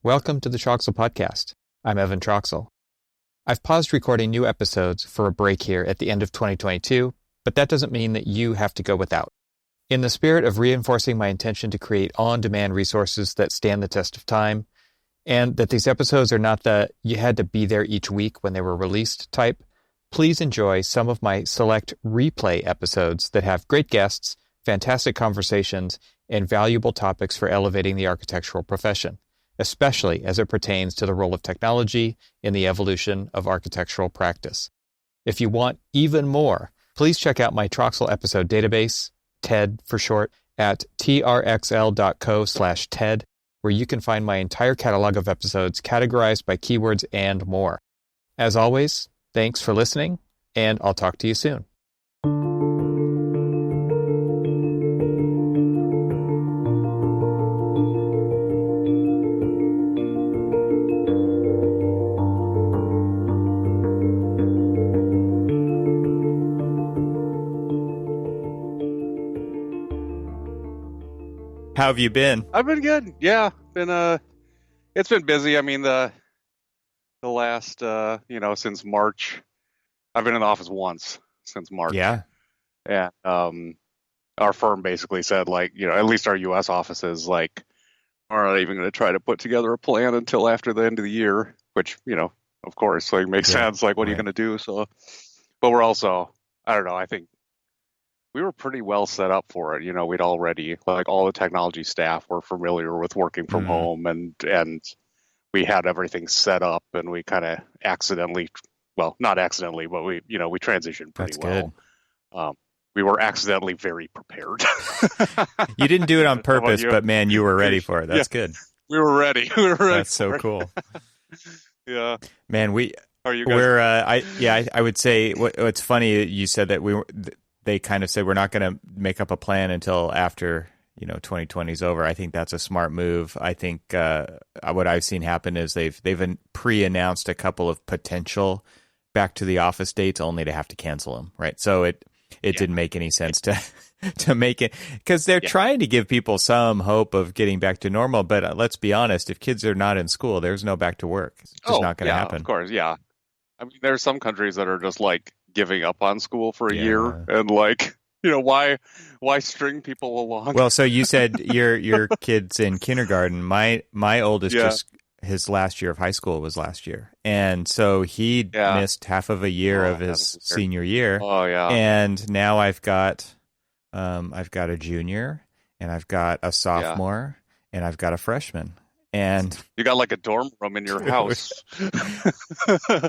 Welcome to the Troxel Podcast. I'm Evan Troxel. I've paused recording new episodes for a break here at the end of 2022, but that doesn't mean that you have to go without. In the spirit of reinforcing my intention to create on-demand resources that stand the test of time, and that these episodes are not the you had to be there each week when they were released type, please enjoy some of my select replay episodes that have great guests, fantastic conversations, and valuable topics for elevating the architectural profession, especially as it pertains to the role of technology in the evolution of architectural practice. If you want even more, please check out my Troxel episode database, TED for short, at trxl.co/TED, where you can find my entire catalog of episodes categorized by keywords and more. As always, thanks for listening, and I'll talk to you soon. How have you been? I've been good. Yeah, it's been busy. I mean, the last since March, I've been in the office once since March. Yeah. And our firm basically said, like, at least our U.S. offices, like, are not even going to try to put together a plan until after the end of the year, which, of course, like, makes sense. Like, what are you going to do? So, but we're also, I don't know, I think we were pretty well set up for it. We'd already, like, all the technology staff were familiar with working from home, and we had everything set up, and we kind of not accidentally, but we transitioned pretty well. Good. We were accidentally very prepared. You didn't do it on purpose, but man, you were ready for it. That's good. We were ready. We were ready. That's so cool. Yeah. Man, are you guys? I would say what's funny, you said that they kind of said we're not going to make up a plan until after 2020 is over. I think that's a smart move. I think what I've seen happen is they've pre-announced a couple of potential back to the office dates only to have to cancel them, right? So it didn't make any sense to make it, because they're trying to give people some hope of getting back to normal. But let's be honest, if kids are not in school, there's no back to work. It's just not going to happen. Of course, yeah. I mean, there's some countries that are just like giving up on school for a year, and like, why string people along? Well, so you said your kid's in kindergarten. My oldest just his last year of high school was last year, and so he missed half of a year of his senior year. Oh yeah, and now I've got a junior, and I've got a sophomore, and I've got a freshman. And you got like a dorm room in your house.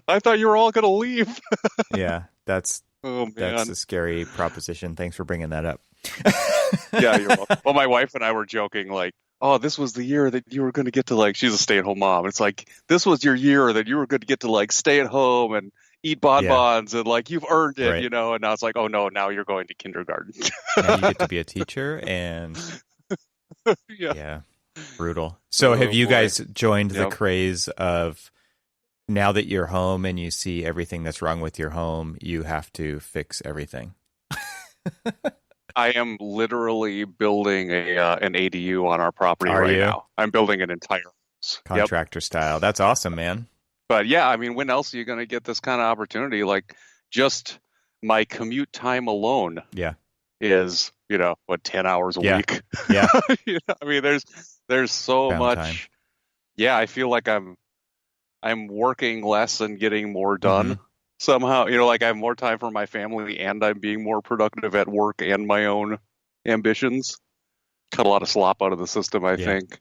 I thought you were all going to leave. Yeah, that's a scary proposition. Thanks for bringing that up. Yeah, you're welcome. Well, my wife and I were joking, like, oh, this was the year that you were going to get to, like, she's a stay-at-home mom. It's like, this was your year that you were going to get to, like, stay at home and eat bonbons and, like, you've earned it, right. And now it's like, oh, no, now you're going to kindergarten. Now you get to be a teacher, and yeah. Brutal. So have you guys joined the craze of, now that you're home and you see everything that's wrong with your home, you have to fix everything? I am literally building an ADU on our property now. I'm building an entire house. Contractor style. That's awesome, man. But yeah, I mean, when else are you going to get this kind of opportunity? Like, just my commute time alone is, 10 hours a week? Yeah. I mean, there's so much. Time. Yeah, I feel like I'm working less and getting more done somehow. Like, I have more time for my family, and I'm being more productive at work and my own ambitions. Cut a lot of slop out of the system, I think.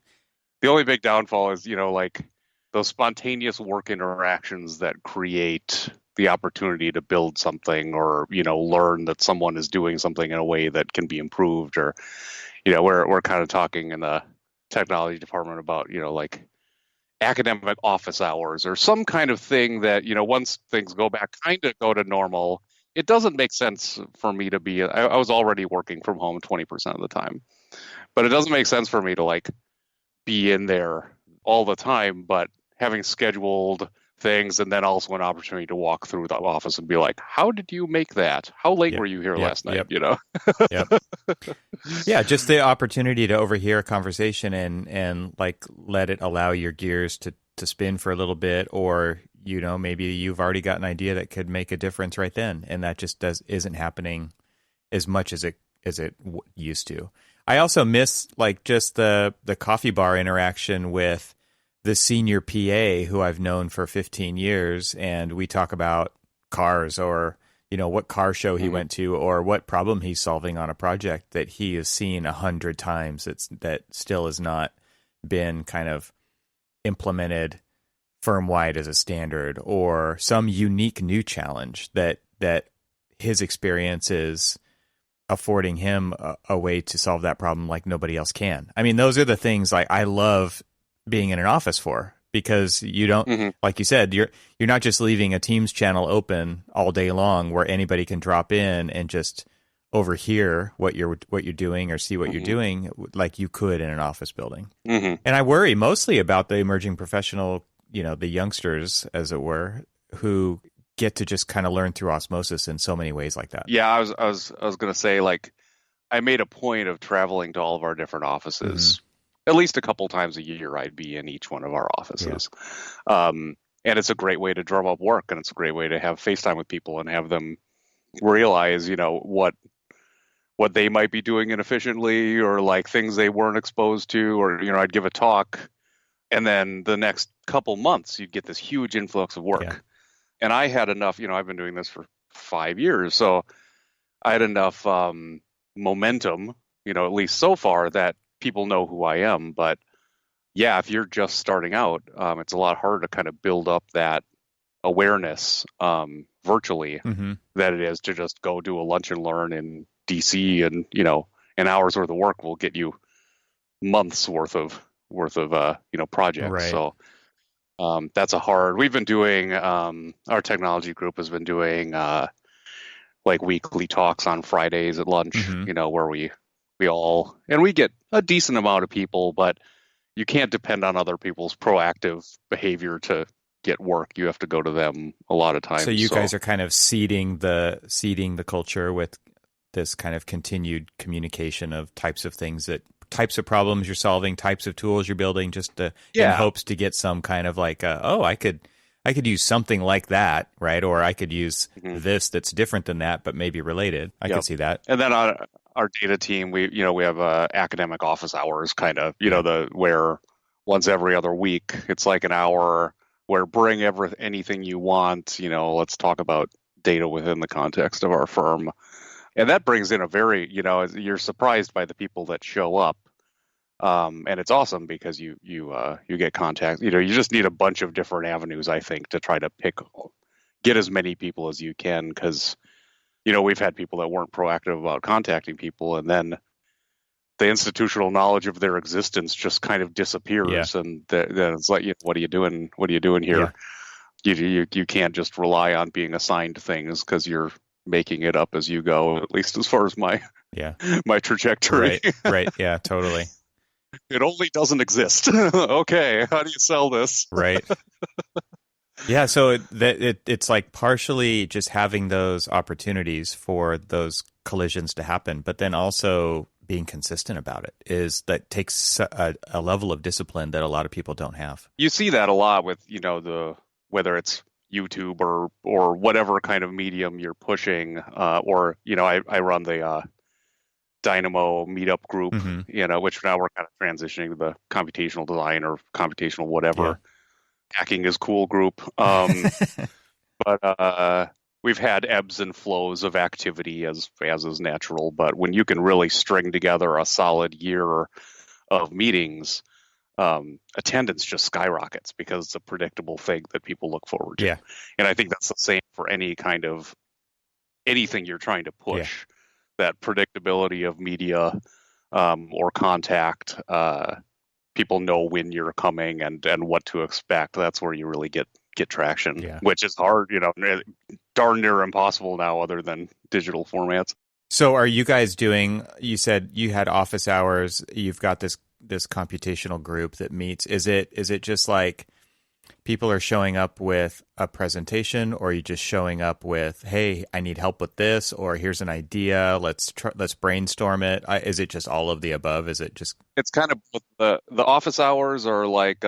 The only big downfall is, like, those spontaneous work interactions that create the opportunity to build something, or, learn that someone is doing something in a way that can be improved, or, we're kind of talking in the technology department about, like, academic office hours or some kind of thing that, once things go to normal, it doesn't make sense for me to be, I was already working from home 20% of the time, but it doesn't make sense for me to, like, be in there all the time, but having scheduled things, and then also an opportunity to walk through the office and be like, how did you make that? How late were you here last night? You know? Yep. Yeah, just the opportunity to overhear a conversation and like let it allow your gears to spin for a little bit, or maybe you've already got an idea that could make a difference right then, and that just isn't happening as much as it used to. I also miss like just the coffee bar interaction with the senior PA who I've known for 15 years, and we talk about cars, or what car show he went to, or what problem he's solving on a project that he has seen 100 times that still has not been kind of implemented firm-wide as a standard, or some unique new challenge that his experience is affording him a way to solve that problem like nobody else can. I mean, those are the things like I love being in an office for, because you don't, like you said, you're not just leaving a Teams channel open all day long where anybody can drop in and just overhear what you're doing or see what you're doing like you could in an office building. And I worry mostly about the emerging professional, the youngsters, as it were, who get to just kind of learn through osmosis in so many ways like that. Yeah, I was going to say, like, I made a point of traveling to all of our different offices. At least a couple times a year, I'd be in each one of our offices. And it's a great way to drum up work, and it's a great way to have FaceTime with people and have them realize, what they might be doing inefficiently, or like things they weren't exposed to, or, I'd give a talk, and then the next couple months you'd get this huge influx of work. Yeah. And I had enough, I've been doing this for 5 years, so I had enough momentum, at least so far, that people know who I am. But yeah, if you're just starting out, it's a lot harder to kind of build up that awareness virtually that it is to just go do a lunch and learn in DC, and an hour's worth of work will get you months worth of projects. Right. So that's we've been doing, our technology group has been doing like weekly talks on Fridays at lunch, where we get a decent amount of people, but you can't depend on other people's proactive behavior to get work. You have to go to them a lot of times. So you guys are kind of seeding the culture with this kind of continued communication of types of types of problems you're solving, types of tools you're building, just in hopes to get some kind of like, I could use something like that, right? Or I could use this that's different than that, but maybe related. I could see that. And then our data team, we have academic office hours, kind of, where once every other week, it's like an hour where bring anything you want, let's talk about data within the context of our firm. And that brings in a very, you're surprised by the people that show up. And it's awesome because you get contact, you just need a bunch of different avenues, I think, to try to get as many people as you can. Because, we've had people that weren't proactive about contacting people, and then the institutional knowledge of their existence just kind of disappears. Yeah. And then it's like, what are you doing? What are you doing here? Yeah. You can't just rely on being assigned things, because you're making it up as you go, at least as far as my trajectory. Right. Yeah, totally. It only doesn't exist. Okay, how do you sell this? Right. Yeah, so it's like partially just having those opportunities for those collisions to happen, but then also being consistent about it takes a level of discipline that a lot of people don't have. You see that a lot with, whether it's YouTube or whatever kind of medium you're pushing, or I run the Dynamo meetup group, which now we're kind of transitioning to the computational design or computational whatever hacking is cool group. But we've had ebbs and flows of activity as is natural. But when you can really string together a solid year of meetings, attendance just skyrockets because it's a predictable thing that people look forward to. Yeah. And I think that's the same for anything you're trying to push, that predictability of media, or contact. People know when you're coming and what to expect. That's where you really get traction, which is hard, darn near impossible now other than digital formats. So are you guys you said you had office hours, you've got this computational group that meets. Is it just like people are showing up with a presentation, or are you just showing up with, hey, I need help with this, or here's an idea, let's brainstorm it? Is it just all of the above? Is it just... It's kind of the office hours are like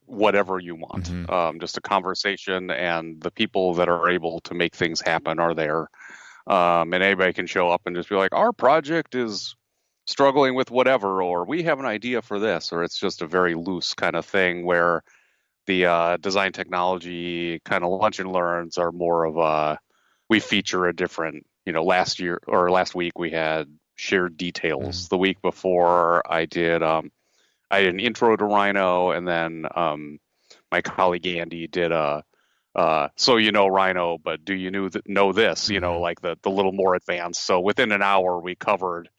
whatever you want. Mm-hmm. Just a conversation, and the people that are able to make things happen are there. And anybody can show up and just be like, our project is struggling with whatever, or we have an idea for this, or it's just a very loose kind of thing where the design technology kind of lunch and learns are more of we feature a different, last week we had shared details. Mm-hmm. The week before I did an intro to Rhino, and then my colleague Andy did so Rhino, but do you know this? Mm-hmm. Like the little more advanced. So within an hour, we covered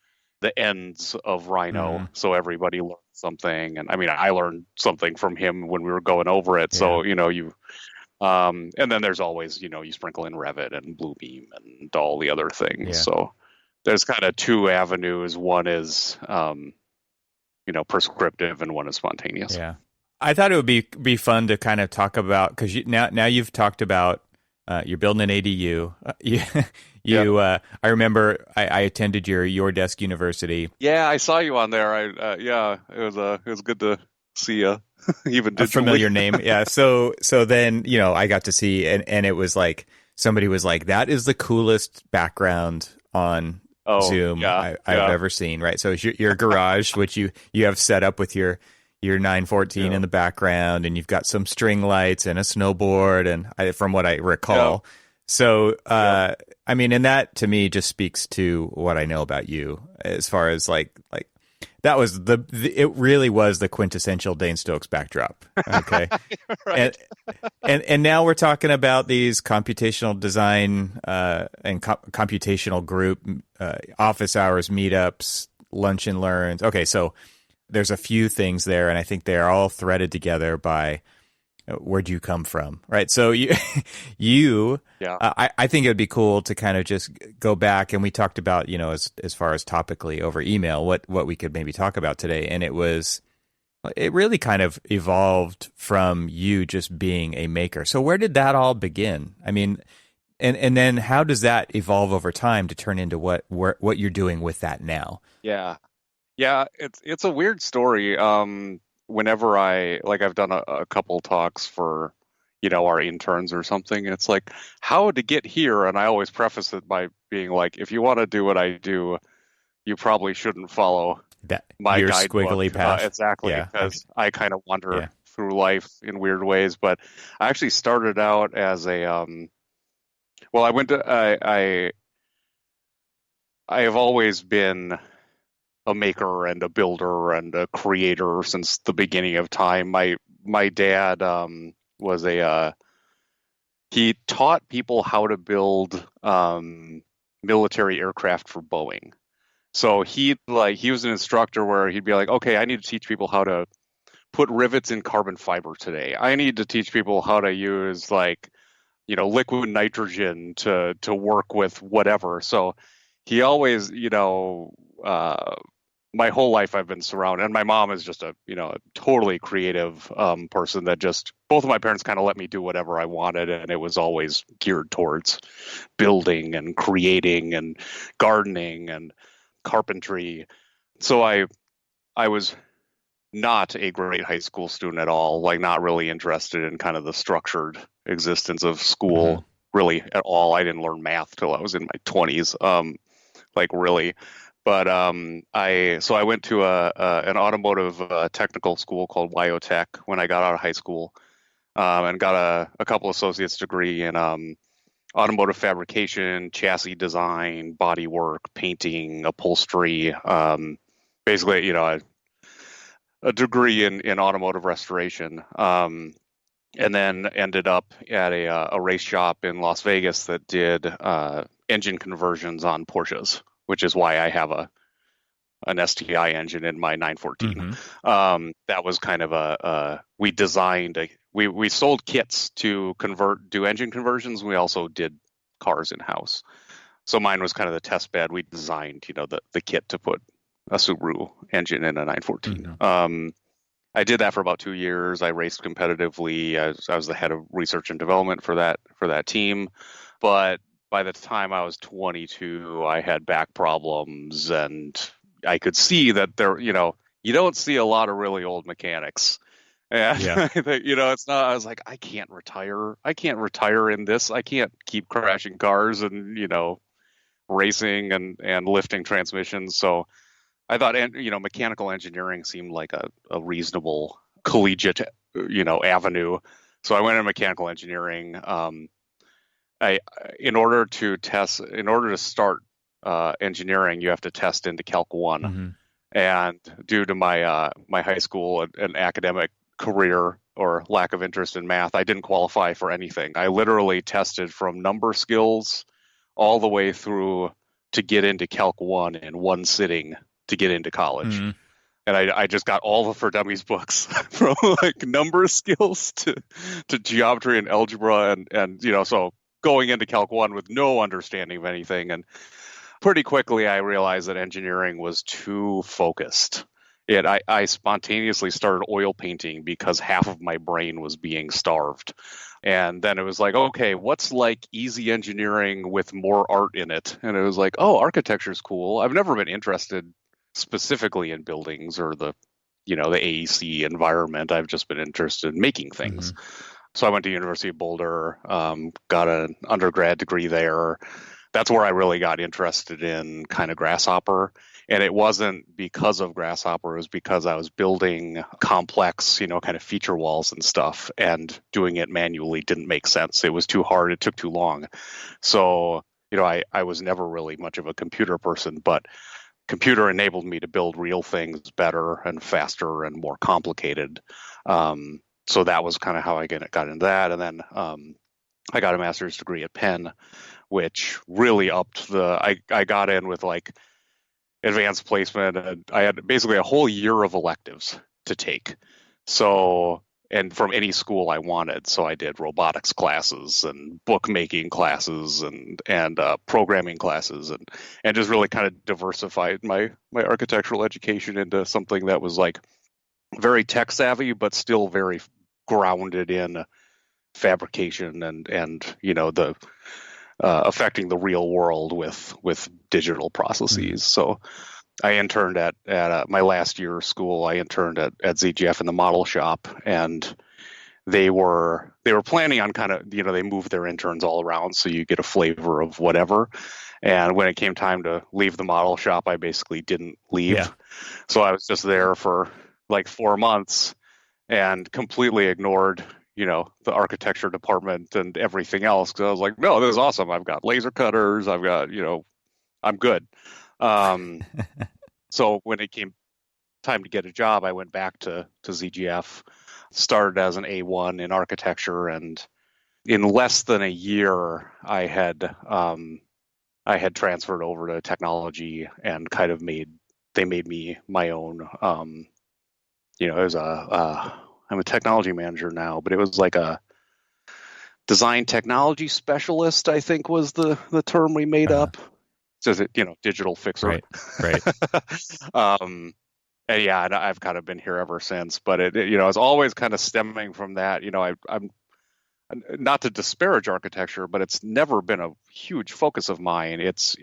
the ends of Rhino, Mm-hmm. so everybody learned something. And I mean, I learned something from him when we were going over it. So and then there's always you sprinkle in Revit and Bluebeam and all the other things. Yeah. So there's kind of two avenues. One is prescriptive, and one is spontaneous. Yeah. I thought it would be fun to kind of talk about, because now you've talked about you're building an ADU. I remember I attended your desk university. Yeah, I saw you on there. It was good to see you, even digitally. A familiar name. Yeah. So then I got to see, and it was like somebody was like, that is the coolest background on Zoom I've ever seen. Right. So it's your garage, which you have set up with your 914 in the background, and you've got some string lights and a snowboard, and from what I recall. Yeah. So, I mean, and that to me just speaks to what I know about you, as far as like that was it really was the quintessential Dane Stokes backdrop. Okay. Right. and now we're talking about these computational design, and computational group, office hours, meetups, lunch and learns. Okay. So there's a few things there, and I think they're all threaded together by where'd you come from, right? So I think it would be cool to kind of just go back, and we talked about, as far as topically over email, what we could maybe talk about today, and it really kind of evolved from you just being a maker. So where did that all begin? I mean, and then how does that evolve over time to turn into what you're doing with that now? Yeah, it's a weird story. Whenever I've done a couple talks for, our interns or something, and it's like, how to get here? And I always preface it by being like, if you want to do what I do, you probably shouldn't follow my squiggly path. Exactly, because I kind of wander through life in weird ways. But I actually started out as I have always been a maker and a builder and a creator since the beginning of time. My dad he taught people how to build military aircraft for Boeing. So he was an instructor where he'd be like, okay, I need to teach people how to put rivets in carbon fiber today. I need to teach people how to use liquid nitrogen to work with whatever. So he always, my whole life I've been surrounded, and my mom is just a totally creative person that just, both of my parents kind of let me do whatever I wanted, and it was always geared towards building and creating and gardening and carpentry. So I was not a great high school student at all, not really interested in kind of the structured existence of school really at all. I didn't learn math till I was in my 20s, really. But I went to an automotive technical school called Wyotech when I got out of high school, and got a couple associate's degree in automotive fabrication, chassis design, body work, painting, upholstery. Basically, a degree in automotive restoration. And then ended up at a race shop in Las Vegas that did engine conversions on Porsches, which is why I have an STI engine in my 914. That was kind of we sold kits to do engine conversions. We also did cars in house. So mine was kind of the test bed. We designed, the kit to put a Subaru engine in a 914. I did that for about 2 years. I raced competitively. I was the head of research and development for that team. But by the time I was 22, I had back problems, and I could see that you don't see a lot of really old mechanics. And Yeah. it's not. I was like, I can't retire. I can't retire in this. I can't keep crashing cars and racing and lifting transmissions. So I thought, mechanical engineering seemed like a reasonable collegiate, avenue. So I went into mechanical engineering. In order to start engineering, you have to test into Calc 1. Mm-hmm. And due to my my high school and academic career or lack of interest in math, I didn't qualify for anything. I literally tested from number skills all the way through to get into Calc 1 in one sitting to get into college. Mm-hmm. And I just got all the For Dummies books from like number skills to geometry and algebra and so going into Calc 1 with no understanding of anything. And pretty quickly I realized that engineering was too focused. I spontaneously started oil painting because half of my brain was being starved. And then it was like, okay, what's like easy engineering with more art in it? And it was like, oh, architecture's cool. I've never been interested specifically in buildings or the AEC environment. I've just been interested in making things. Mm-hmm. So I went to University of Boulder, got an undergrad degree there. That's where I really got interested in kind of Grasshopper. And it wasn't because of Grasshopper, it was because I was building complex, kind of feature walls and stuff, and doing it manually didn't make sense. It was too hard. It took too long. So, I was never really much of a computer person, but computer enabled me to build real things better and faster and more complicated. So that was kind of how I got into that. And then I got a master's degree at Penn, which really upped I got in with like advanced placement, and I had basically a whole year of electives to take. So, and from any school I wanted. So I did robotics classes and bookmaking classes and programming classes and just really kind of diversified my architectural education into something that was like very tech savvy, but still very grounded in fabrication and the affecting the real world with digital processes. Mm-hmm. So I interned at my last year of school. I interned at ZGF in the model shop, and they were planning on kind of they moved their interns all around, so you get a flavor of whatever. And when it came time to leave the model shop, I basically didn't leave. Yeah. So I was just there for like 4 months and completely ignored the architecture department and everything else, because I was like, no, this is awesome. I've got laser cutters. I've got, I'm good. So when it came time to get a job, I went back to ZGF, started as an A1 in architecture, and in less than a year, I had transferred over to technology and kind of made me my own. It was I'm a technology manager now, but it was like a design technology specialist, I think was the term we made up. So it, digital fixer. Right. And yeah, and I've kind of been here ever since, but it's always kind of stemming from that. I'm not to disparage architecture, but it's never been a huge focus of mine. It's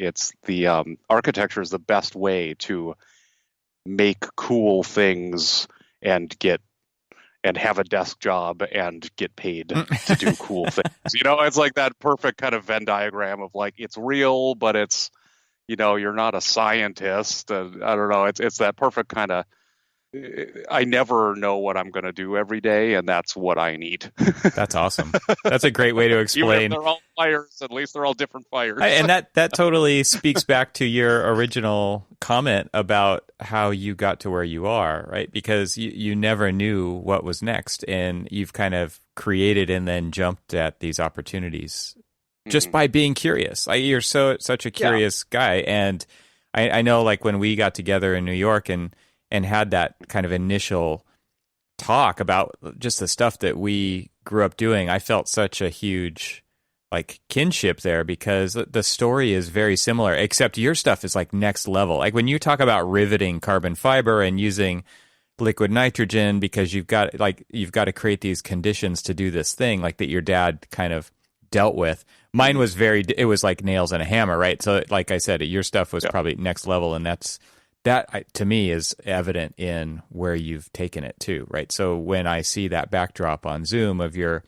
the architecture is the best way to make cool things and have a desk job and get paid to do cool things. It's like that perfect kind of Venn diagram of like, it's real, but it's, you're not a scientist. I don't know. It's that perfect kind of, I never know what I'm going to do every day, and that's what I need. That's awesome. That's a great way to explain. Even if they're all fires, at least they're all different fires. And that totally speaks back to your original comment about how you got to where you are, right? Because you never knew what was next, and you've kind of created and then jumped at these opportunities just by being curious. You're such a curious guy, and I know, like, when we got together in New York and had that kind of initial talk about just the stuff that we grew up doing, I felt such a huge like kinship there, because the story is very similar, except your stuff is like next level. Like when you talk about riveting carbon fiber and using liquid nitrogen because you've got to create these conditions to do this thing like that your dad kind of dealt with. Mine was it was like nails and a hammer, right? So like I said, your stuff was probably next level, and that to me is evident in where you've taken it to, right? So when I see that backdrop on Zoom of your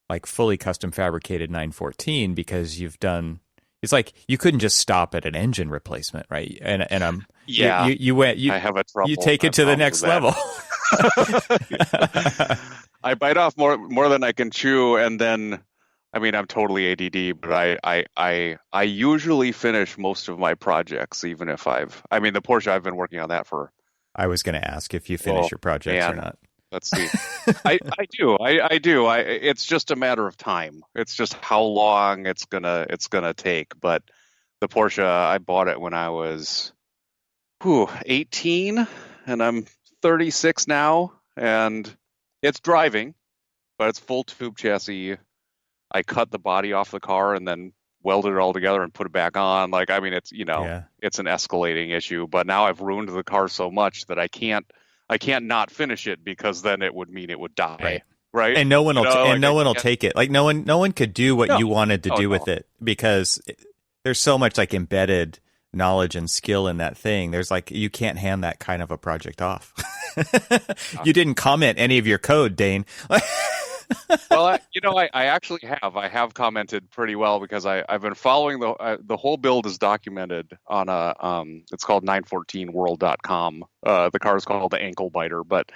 like fully custom fabricated 914, because you've done, it's like you couldn't just stop at an engine replacement, right? And I have a trouble. You take it to the next level. I bite off more than I can chew, and then, I mean, I'm totally ADD, but I usually finish most of my projects, even if the Porsche, I've been working on that for. I was going to ask if you finish your projects or not. Let's see. I do. It's just a matter of time. It's just how long it's gonna take. But the Porsche, I bought it when I was 18, and I'm 36 now, and it's driving, but it's full tube chassis. I cut the body off the car and then welded it all together and put it back on. Like, I mean, it's it's an escalating issue. But now I've ruined the car so much that I can't not finish it, because then it would mean it would die. Right. And no one will take it. Like no one could do what you wanted to do with it, because there's so much like embedded knowledge and skill in that thing. There's like, you can't hand that kind of a project off. You didn't comment any of your code, Dane. Well, I actually have. I have commented pretty well, because I've been following the whole build is documented on it's called 914world.com. The car is called the Ankle Biter, but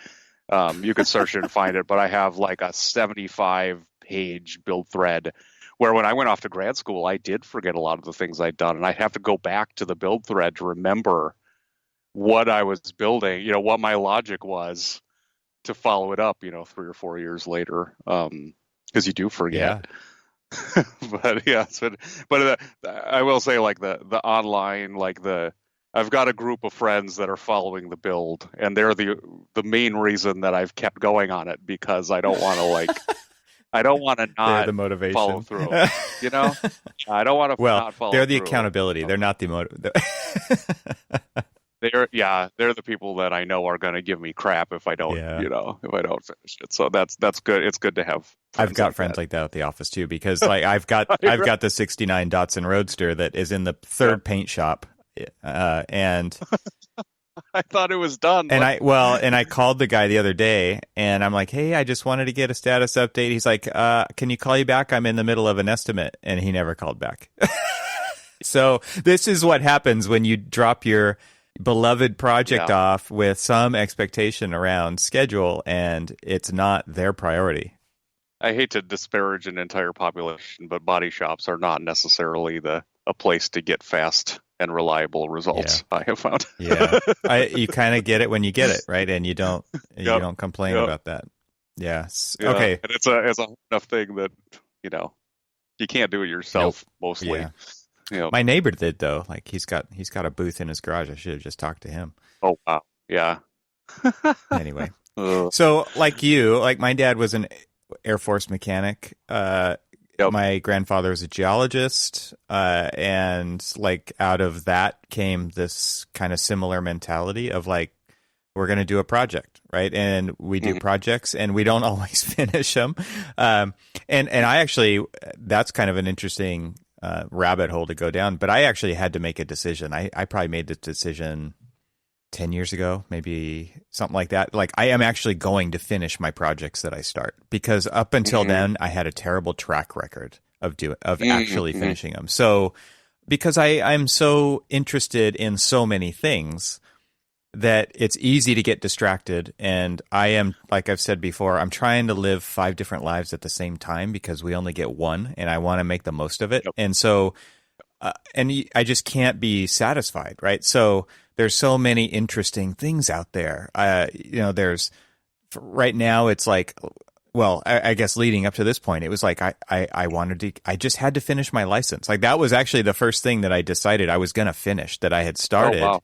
you could search it and find it. But I have like a 75-page build thread where, when I went off to grad school, I did forget a lot of the things I'd done, and I'd have to go back to the build thread to remember what I was building, what my logic was, to follow it up, 3 or 4 years later, because you do forget. Yeah. But I will say, like the online, I've got a group of friends that are following the build, and they're the main reason that I've kept going on it, because I don't want to I don't want to not the motivation. Follow through. I don't want to not follow through. They're the accountability. They're not the motive. They're the people that I know are going to give me crap if I don't, if I don't finish it. So that's good. It's good to have. I've got friends like that at the office too, because like I've got the '69 Datsun Roadster that is in the third paint shop, and I thought it was done. And I called the guy the other day, and I'm like, hey, I just wanted to get a status update. He's like, can you call you back? I'm in the middle of an estimate, and he never called back. So this is what happens when you drop your beloved project off with some expectation around schedule, and it's not their priority. I hate to disparage an entire population, but body shops are not necessarily a place to get fast and reliable results. I have found. You kind of get it when you get it, right? And you don't complain about that. Okay. And it's a enough thing that you can't do it yourself mostly. Yeah. My neighbor did, though. Like he's got a booth in his garage. I should have just talked to him. Oh wow, yeah. Anyway, so like my dad was an Air Force mechanic. My grandfather was a geologist, and like out of that came this kind of similar mentality of like, we're going to do a project, right? And we do projects, and we don't always finish them. And I actually, that's kind of an interesting rabbit hole to go down, but I actually had to make a decision. I probably made the decision 10 years ago, maybe something like that. Like, I am actually going to finish my projects that I start, because up until then I had a terrible track record of actually finishing them. So because I'm so interested in so many things that it's easy to get distracted. And I am, like I've said before, I'm trying to live 5 different lives at the same time, because we only get one, and I want to make the most of it. And so, I just can't be satisfied, right? So there's so many interesting things out there. There's right now, it's like, well, I guess leading up to this point, it was like I just had to finish my license. Like that was actually the first thing that I decided I was going to finish, that I had started,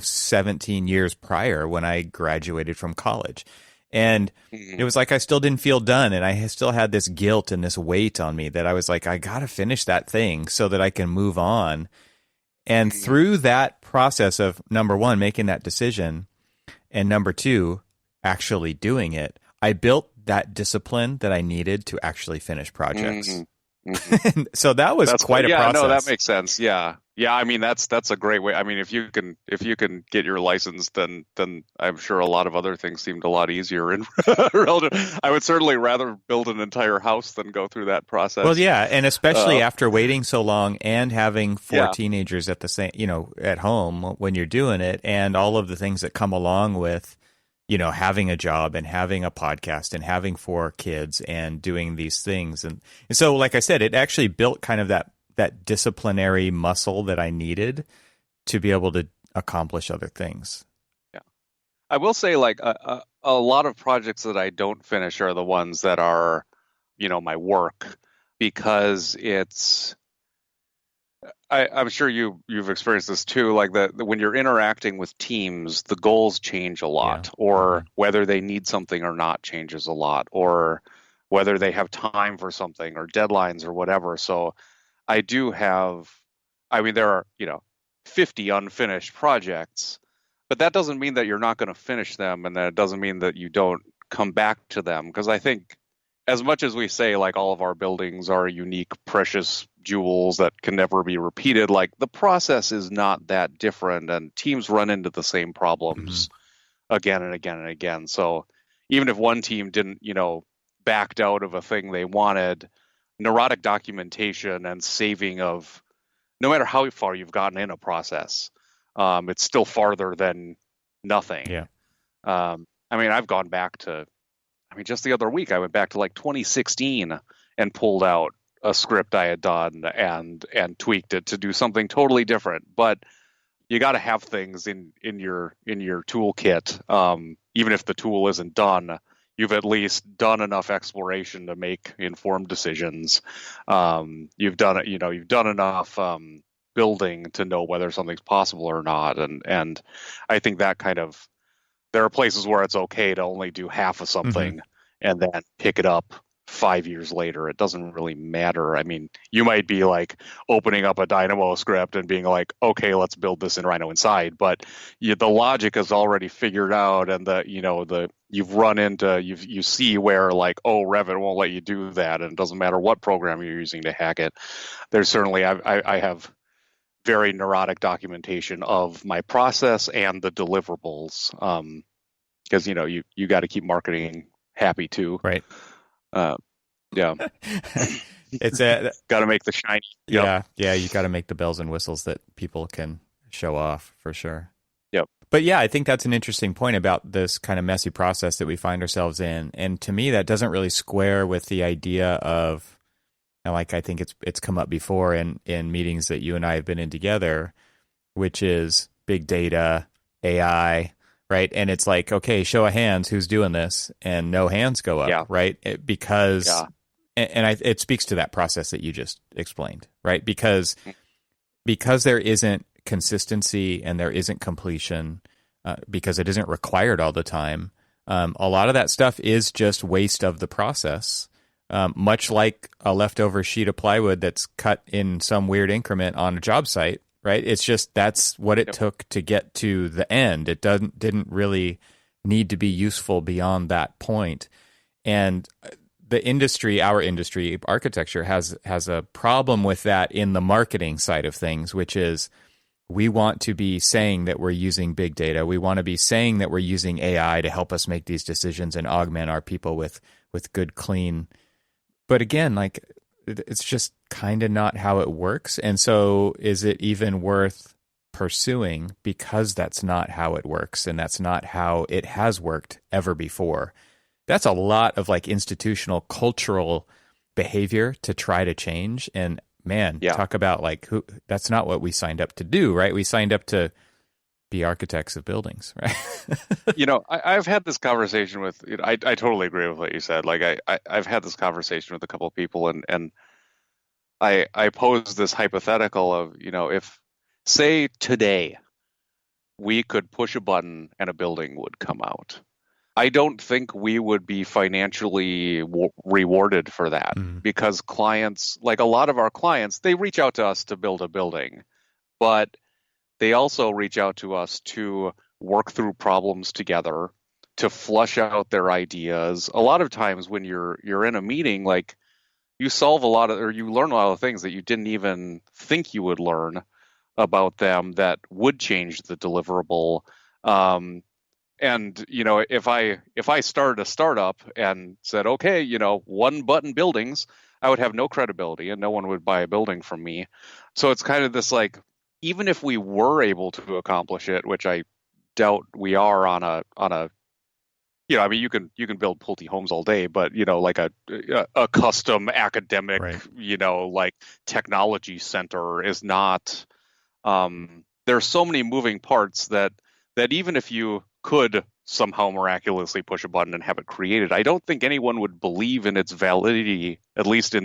17 years prior when I graduated from college. And it was like I still didn't feel done, and I still had this guilt and this weight on me that I was like, I got to finish that thing so that I can move on. And through that process of, number one, making that decision, and number two, actually doing it, I built that discipline that I needed to actually finish projects. Mm-hmm. So that was quite a process. No, that makes sense. Yeah. I mean, that's a great way. I mean, if you can get your license, then I'm sure a lot of other things seemed a lot easier. And I would certainly rather build an entire house than go through that process. Well, yeah, and especially after waiting so long and having four teenagers at the same, at home when you're doing it, and all of the things that come along with, having a job and having a podcast and having 4 kids and doing these things. And so, like I said, it actually built kind of that disciplinary muscle that I needed to be able to accomplish other things. Yeah. I will say, like, a lot of projects that I don't finish are the ones that are, my work, because I'm sure you've experienced this too. Like when you're interacting with teams, the goals change a lot, or whether they need something or not changes a lot, or whether they have time for something or deadlines or whatever. So I do have, there are, 50 unfinished projects, but that doesn't mean that you're not going to finish them. And that doesn't mean that you don't come back to them. Because I think as much as we say, like, all of our buildings are unique, precious jewels that can never be repeated, like, the process is not that different, and teams run into the same problems again and again and again. So even if one team didn't, backed out of a thing they wanted, neurotic documentation and saving of, no matter how far you've gotten in a process, it's still farther than nothing. Yeah. I've gone back to, just the other week, I went back to like 2016 and pulled out a script I had done and tweaked it to do something totally different. But you got to have things in your toolkit. Even if the tool isn't done, you've at least done enough exploration to make informed decisions. You've done enough building to know whether something's possible or not. And I think that kind of, there are places where it's okay to only do half of something and then pick it up 5 years later. It doesn't really matter. You might be like opening up a Dynamo script and being like, okay, let's build this in Rhino inside, but the logic is already figured out, and you see where, like, oh, Revit won't let you do that, and it doesn't matter what program you're using to hack it. There's certainly, I have very neurotic documentation of my process and the deliverables, because you got to keep marketing happy too, right? Yeah. It's got to make the shiny. Yep. Yeah, you got to make the bells and whistles that people can show off, for sure. Yep. But yeah, I think that's an interesting point about this kind of messy process that we find ourselves in, and to me, that doesn't really square with the idea of, like, I think it's come up before in meetings that you and I have been in together, which is big data, AI, right? And it's like, okay, show of hands, who's doing this? And no hands go up, right? It speaks to that process that you just explained, right? Because there isn't consistency and there isn't completion, because it isn't required all the time. A lot of that stuff is just waste of the process. Much like a leftover sheet of plywood that's cut in some weird increment on a job site, right? It's just, that's what it took to get to the end. It didn't really need to be useful beyond that point. And the industry, our industry, architecture, has a problem with that in the marketing side of things, which is, we want to be saying that we're using big data. We want to be saying that we're using AI to help us make these decisions and augment our people with good, clean. But again, like, it's just kind of not how it works. And so is it even worth pursuing, because that's not how it works, and that's not how it has worked ever before? That's a lot of, like, institutional cultural behavior to try to change. And man, talk about, like, that's not what we signed up to do, right? We signed up to be architects of buildings, right? I've had this conversation with, I totally agree with what you said. Like, I've had this conversation with a couple of people, and I posed this hypothetical of, if, say, today we could push a button and a building would come out, I don't think we would be financially rewarded for that, because clients, like a lot of our clients, they reach out to us to build a building, but they also reach out to us to work through problems together, to flush out their ideas. A lot of times when you're in a meeting, like you solve a lot of, or you learn a lot of things that you didn't even think you would learn about them that would change the deliverable. And if I started a startup and said, okay, one button buildings, I would have no credibility and no one would buy a building from me. So it's kind of this like, even if we were able to accomplish it, which I doubt we are on a I mean, you can build Pulte homes all day, but like a custom academic, right. Like technology center is not. There's so many moving parts that even if you could somehow miraculously push a button and have it created, I don't think anyone would believe in its validity, at least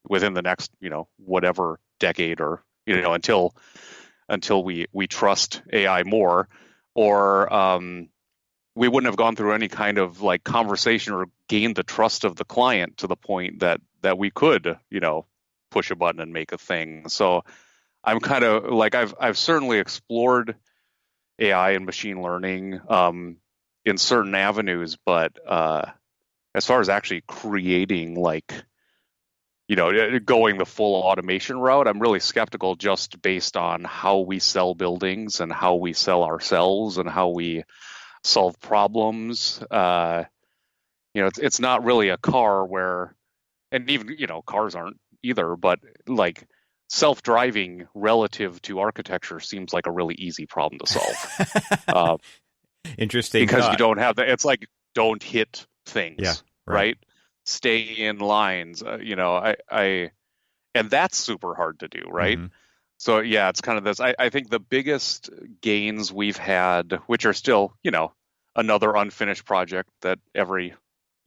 within the next whatever decade, or until we trust AI more, or we wouldn't have gone through any kind of like conversation or gained the trust of the client to the point that we could, push a button and make a thing. So I'm kind of like, I've certainly explored AI and machine learning in certain avenues, but as far as actually creating like, going the full automation route, I'm really skeptical, just based on how we sell buildings and how we sell ourselves and how we solve problems. It's not really a car where, and even cars aren't either, but like self-driving relative to architecture seems like a really easy problem to solve. Interesting, because you don't have it's like, don't hit things. Yeah, right? Stay in lines. And that's super hard to do, right? Mm-hmm. So yeah, it's kind of this. I think the biggest gains we've had, which are still, another unfinished project that every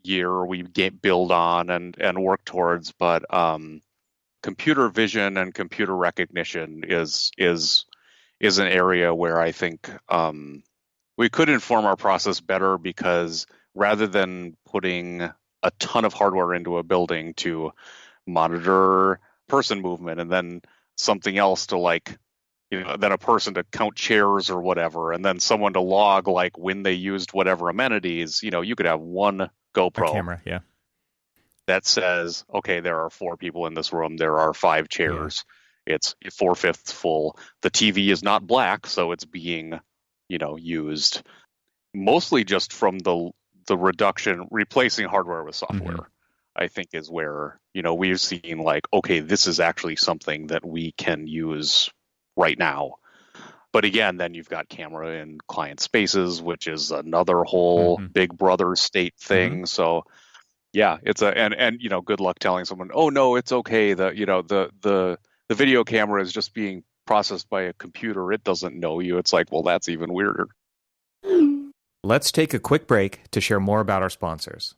year we build on and work towards, but computer vision and computer recognition is an area where I think we could inform our process better, because rather than putting a ton of hardware into a building to monitor person movement and then something else to like, then a person to count chairs or whatever, and then someone to log like when they used whatever amenities, you could have one GoPro camera, yeah, that says, okay, there are 4 people in this room, there are 5 chairs, it's 4/5 full. The TV is not black, so it's being, used mostly just from the reduction, replacing hardware with software. Mm-hmm. I think is where, we've seen like, okay, this is actually something that we can use right now. But again, then you've got camera in client spaces, which is another whole big brother state thing. Mm-hmm. So yeah, it's and good luck telling someone, oh no, it's okay. The video camera is just being processed by a computer. It doesn't know you. It's like, well, that's even weirder. Let's take a quick break to share more about our sponsors.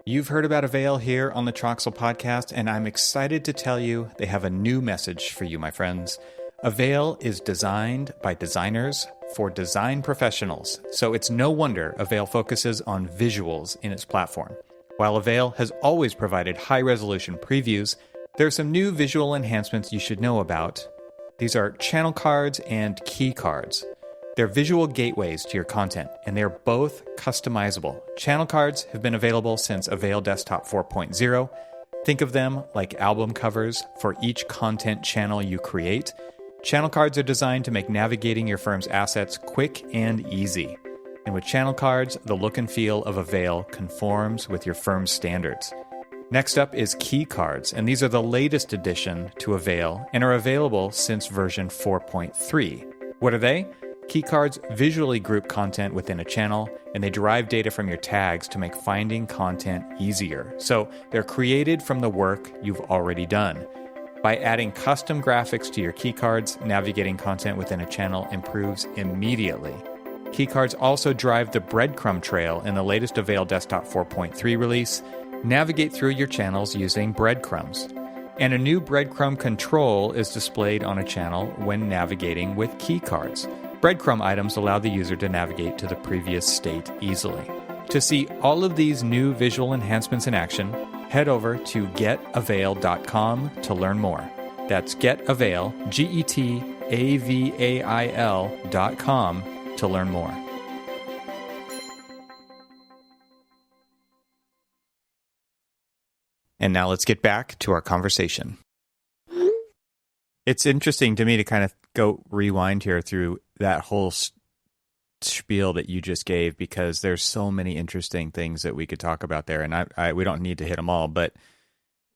You've heard about Avail here on the Troxel podcast, and I'm excited to tell you they have a new message for you, my friends. Avail is designed by designers for design professionals, so it's no wonder Avail focuses on visuals in its platform. While Avail has always provided high-resolution previews, there are some new visual enhancements you should know about. These are channel cards and key cards. They're visual gateways to your content, and they're both customizable. Channel cards have been available since Avail Desktop 4.0. Think of them like album covers for each content channel you create. Channel cards are designed to make navigating your firm's assets quick and easy. And with channel cards, the look and feel of Avail conforms with your firm's standards. Next up is key cards, and these are the latest addition to Avail and are available since version 4.3. What are they? Key cards visually group content within a channel, and they derive data from your tags to make finding content easier. So they're created from the work you've already done. By adding custom graphics to your key cards, navigating content within a channel improves immediately. Key cards also drive the breadcrumb trail in the latest Avail Desktop 4.3 release. Navigate through your channels using breadcrumbs. And a new breadcrumb control is displayed on a channel when navigating with key cards. Breadcrumb items allow the user to navigate to the previous state easily. To see all of these new visual enhancements in action, head over to getavail.com to learn more. That's getavail, GETAVAIL.com to learn more. And now let's get back to our conversation. It's interesting to me to kind of go rewind here through that whole spiel that you just gave, because there's so many interesting things that we could talk about there, and we don't need to hit them all, but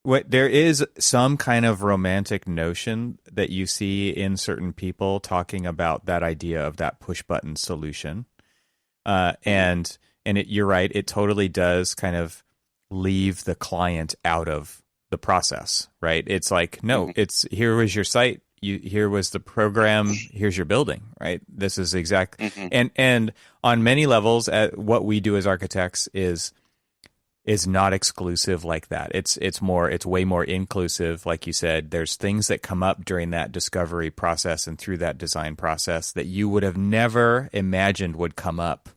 there is some kind of romantic notion that you see in certain people talking about that idea of that push button solution, and you're right, it totally does kind of leave the client out of the process, right? It's like, no, it's here was your site. Here was the program. Here's your building, right? This is exact. And on many levels, what we do as architects is not exclusive like that. It's way more inclusive. Like you said, there's things that come up during that discovery process and through that design process that you would have never imagined would come up.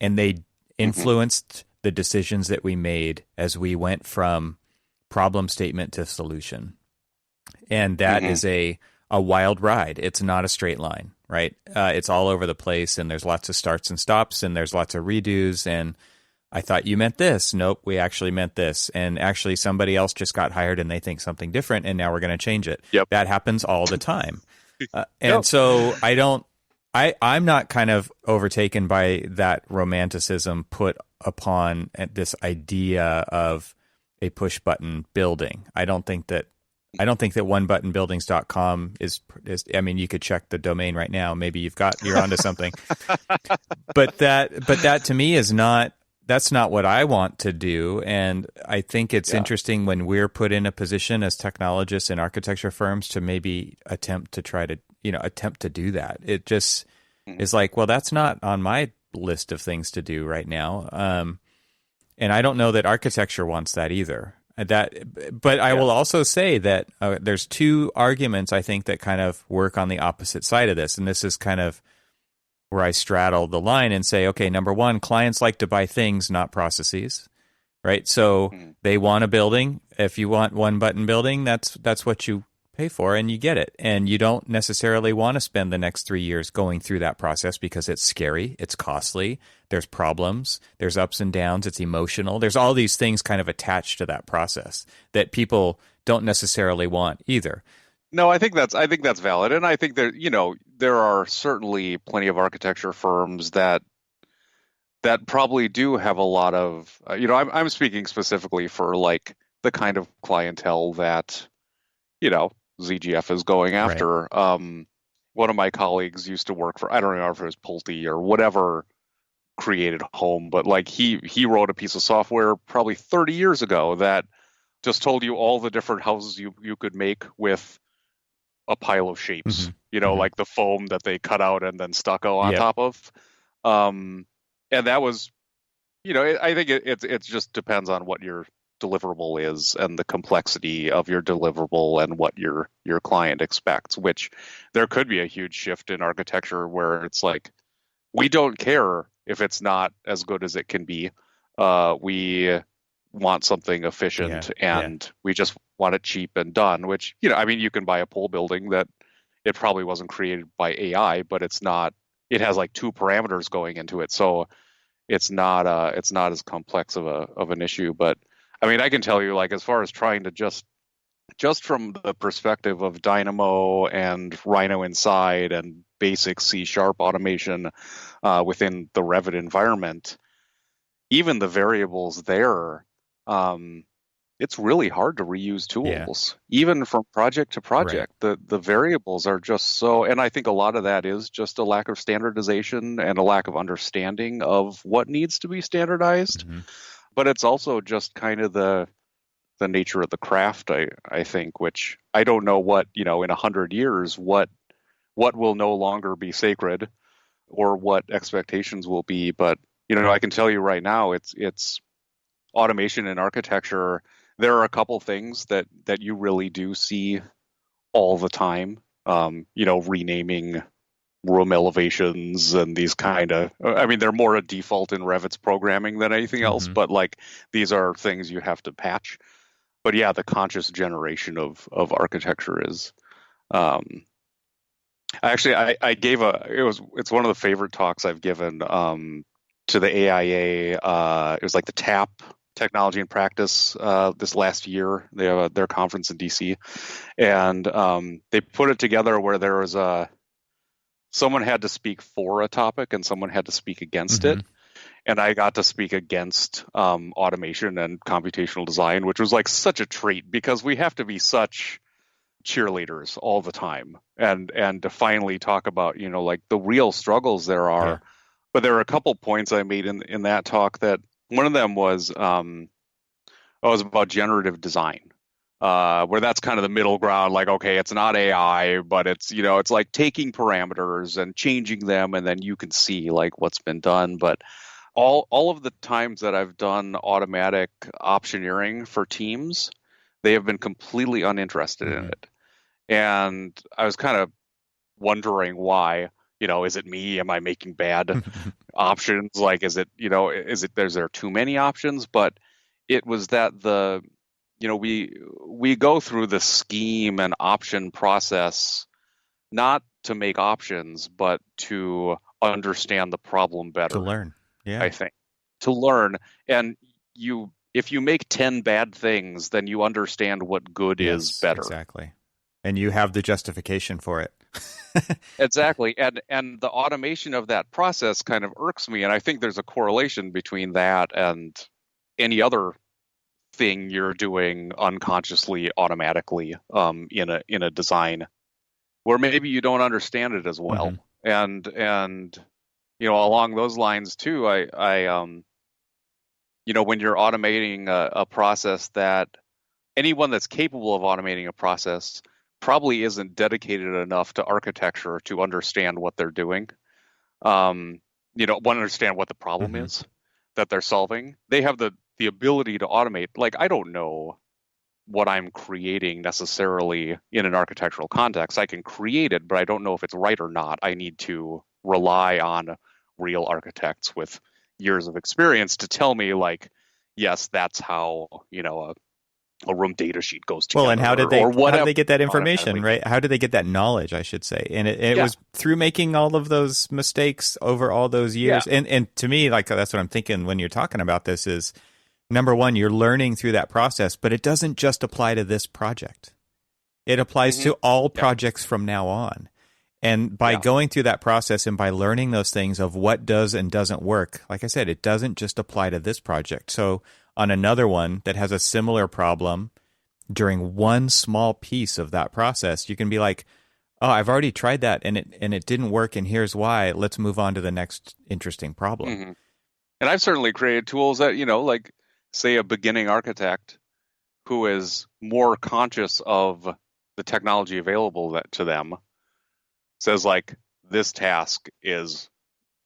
And they influenced the decisions that we made as we went from problem statement to solution. And that is a wild ride. It's not a straight line, right? It's all over the place, and there's lots of starts and stops, and there's lots of redos, and I thought you meant this. Nope, we actually meant this. And actually somebody else just got hired and they think something different, and now we're going to change it. Yep. That happens all the time. So I'm not kind of overtaken by that romanticism put upon this idea of a push button building. I don't think that onebuttonbuildings.com is, I mean, you could check the domain right now. Maybe you're onto something. but that to me that's not what I want to do. And I think it's interesting when we're put in a position as technologists in architecture firms to maybe attempt to do that. It just is like, well, that's not on my list of things to do right now. And I don't know that architecture wants that either. But I will also say that there's two arguments, I think, that kind of work on the opposite side of this. And this is kind of where I straddle the line and say, okay, number one, clients like to buy things, not processes, right? So they want a building. If you want one button building, that's what you pay for, and you get it. And you don't necessarily want to spend the next 3 years going through that process because it's scary, it's costly, there's problems, there's ups and downs, it's emotional. There's all these things kind of attached to that process that people don't necessarily want either. No, I think that's valid, and I think there are certainly plenty of architecture firms that probably do have a lot of I'm speaking specifically for like the kind of clientele that ZGF is going after. Right. One of my colleagues used to work for, I don't know if it was Pulte or whatever created home, but like he wrote a piece of software probably 30 years ago that just told you all the different houses you could make with a pile of shapes, like the foam that they cut out and then stucco on top of. And that was, I think it just depends on what your deliverable is and the complexity of your deliverable and what your client expects, which there could be a huge shift in architecture where it's like, we don't care if it's not as good as it can be. We want something efficient and we just want it cheap and done, which, you can buy a pole building that it probably wasn't created by AI, but it has like 2 parameters going into it. So it's not as complex of an issue. But I mean, I can tell you, like, as far as trying to just from the perspective of Dynamo and Rhino Inside and basic C# automation within the Revit environment, even the variables there, it's really hard to reuse tools, even from project to project. Right. The variables are just so, and I think a lot of that is just a lack of standardization and a lack of understanding of what needs to be standardized. But it's also just kind of the nature of the craft, I think, which I don't know what, in 100 years, what will no longer be sacred or what expectations will be. But, I can tell you right now, it's automation in architecture. There are a couple things that you really do see all the time, renaming room elevations and these kind of, they're more a default in Revit's programming than anything else, but like these are things you have to patch. But yeah, the conscious generation of architecture is, actually I gave it's one of the favorite talks I've given to the AIA. It was like the TAP technology and practice this last year. They have their conference in DC, and they put it together where there was someone had to speak for a topic and someone had to speak against it. And I got to speak against automation and computational design, which was like such a treat because we have to be such cheerleaders all the time, and to finally talk about, you know, like the real struggles there are. Yeah. But there were a couple points I made in that talk that one of them was about generative design, where that's kind of the middle ground. Like, okay, it's not AI, but it's, you know, it's like taking parameters and changing them, and then you can see like what's been done. But all of the times that I've done automatic optioneering for teams, they have been completely uninterested in it. And I was kind of wondering why. You know, is it me? Am I making bad options? Like, is it, you know, is there too many options? But it was that we go through the scheme and option process not to make options, but to understand the problem better. To learn. Yeah. I think to learn. And if you make 10 bad things, then you understand what good is better. Exactly. And you have the justification for it. Exactly. And the automation of that process kind of irks me. And I think there's a correlation between that and any other thing you're doing unconsciously, automatically, in a design where maybe you don't understand it as well. And you know, along those lines too, I you know, when you're automating a process, that anyone that's capable of automating a process probably isn't dedicated enough to architecture to understand what they're doing. You know, understand what the problem is that they're solving. They have the ability to automate. Like, I don't know what I'm creating necessarily in an architectural context. I can create it, but I don't know if it's right or not. I need to rely on real architects with years of experience to tell me, like, yes, that's how, you know, a room data sheet goes together. Well, and how did they get that information, right? How did they get that knowledge, I should say? And it was through making all of those mistakes over all those years. Yeah. And to me, like, that's what I'm thinking when you're talking about this is, number one, you're learning through that process, but it doesn't just apply to this project. It applies to all projects from now on. And by going through that process and by learning those things of what does and doesn't work, like I said, it doesn't just apply to this project. So on another one that has a similar problem, during one small piece of that process, you can be like, oh, I've already tried that and it didn't work, and here's why. Let's move on to the next interesting problem. And I've certainly created tools that, you know, like, say a beginning architect who is more conscious of the technology available to them says, like, this task is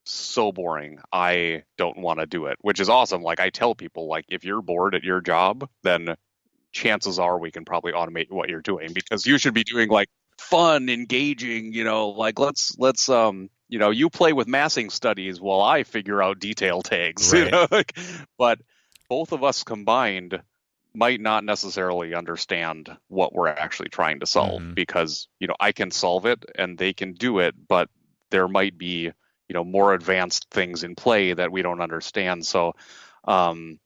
so boring, I don't want to do it, which is awesome. Like, I tell people, like, if you're bored at your job, then chances are we can probably automate what you're doing, because you should be doing like fun, engaging, you know, like let's you know, you play with massing studies while I figure out detail tags, right. You know, like, but both of us combined might not necessarily understand what we're actually trying to solve, because, you know, I can solve it and they can do it, but there might be, you know, more advanced things in play that we don't understand. So I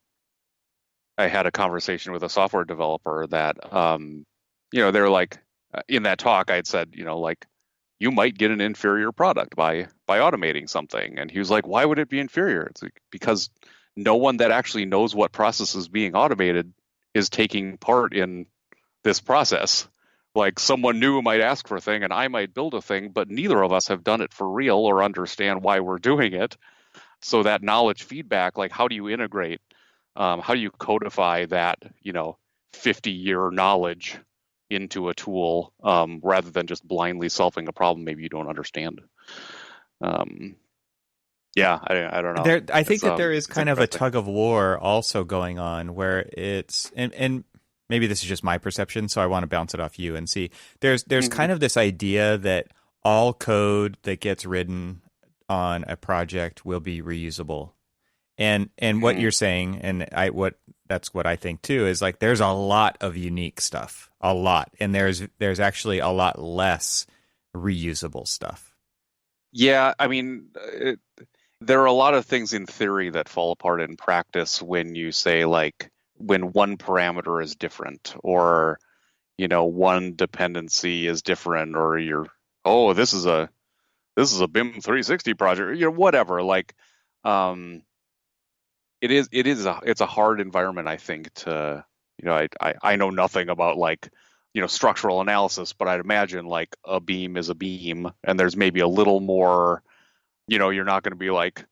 had a conversation with a software developer that, you know, they're like, in that talk, I had said, you know, like, you might get an inferior product by automating something. And he was like, why would it be inferior? It's like, because no one that actually knows what process is being automated is taking part in this process. Like, someone new might ask for a thing and I might build a thing, but neither of us have done it for real or understand why we're doing it. So that knowledge feedback, like, how do you integrate, how do you codify that, you know, 50-year knowledge into a tool, rather than just blindly solving a problem maybe you don't understand? Yeah, I don't know. I think that there is kind of a tug of war also going on, where it's and maybe this is just my perception, so I want to bounce it off you and see. There's kind of this idea that all code that gets written on a project will be reusable. And what you're saying, and that's what I think too, is like there's a lot of unique stuff, a lot, and there's actually a lot less reusable stuff. Yeah, I mean, there are a lot of things in theory that fall apart in practice when you say, like, when one parameter is different, or one dependency is different, or this is a BIM 360 project, whatever. Like, it's a hard environment, I think, to, I know nothing about, like, structural analysis, but I'd imagine, like, a beam is a beam, and there's maybe a little more, you're not going to be like,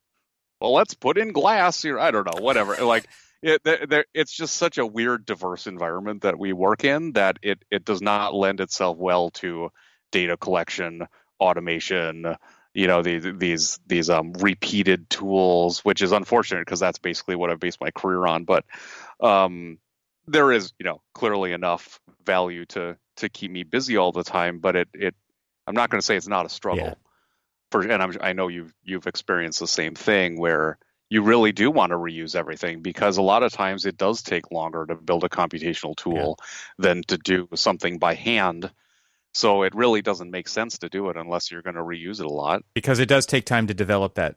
well, let's put in glass here. I don't know, whatever. Like, it's just such a weird, diverse environment that we work in, that it does not lend itself well to data collection, automation, these repeated tools, which is unfortunate because that's basically what I've based my career on. But there is, clearly enough value to keep me busy all the time. But I'm not going to say it's not a struggle. Yeah. I know you've experienced the same thing, where you really do want to reuse everything, because a lot of times it does take longer to build a computational tool than to do something by hand. So it really doesn't make sense to do it unless you're going to reuse it a lot. Because it does take time to develop that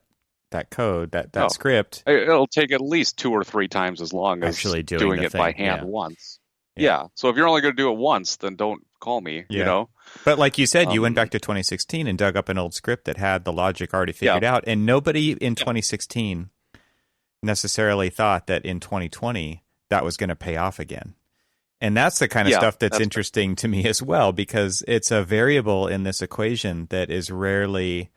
code, that script. It'll take at least 2 or 3 times as long as actually doing it by hand once. Yeah. So if you're only going to do it once, then don't call me, But like you said, you went back to 2016 and dug up an old script that had the logic already figured out. And nobody in 2016 necessarily thought that in 2020 that was going to pay off again. And that's the kind of stuff that's interesting to me as well, because it's a variable in this equation that is rarely,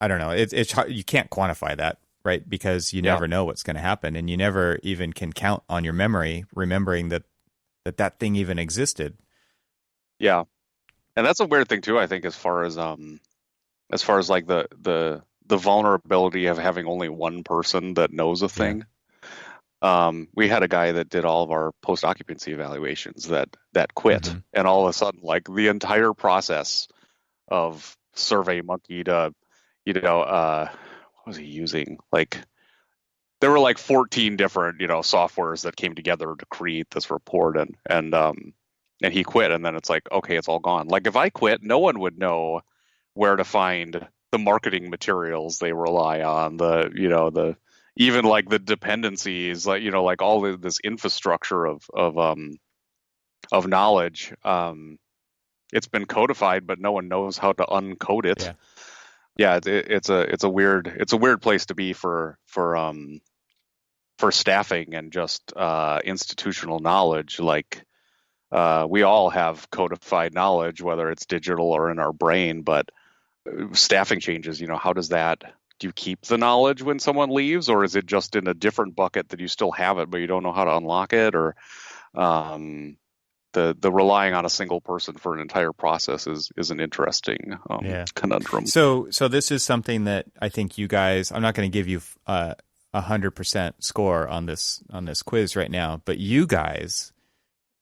I don't know, it's hard, you can't quantify that, right? Because you never know what's going to happen, and you never even can count on your memory remembering that thing even existed. Yeah. And that's a weird thing too, I think, as far as like the vulnerability of having only one person that knows a thing. We had a guy that did all of our post-occupancy evaluations that quit, and all of a sudden, like, the entire process of SurveyMonkey to, what was he using? Like, there were like 14 different, softwares that came together to create this report, and he quit, and then it's like, okay, it's all gone. Like, if I quit, no one would know where to find the marketing materials they rely on, even like the dependencies, like, like all this infrastructure of knowledge. It's been codified, but no one knows how to uncode it. It's a weird place to be for staffing and just institutional knowledge. Like, we all have codified knowledge, whether it's digital or in our brain, but staffing changes. How does that? Do you keep the knowledge when someone leaves, or is it just in a different bucket that you still have it, but you don't know how to unlock it? Or the relying on a single person for an entire process is an interesting conundrum. So this is something that I think you guys, I'm not going to give you 100% score on this quiz right now, but you guys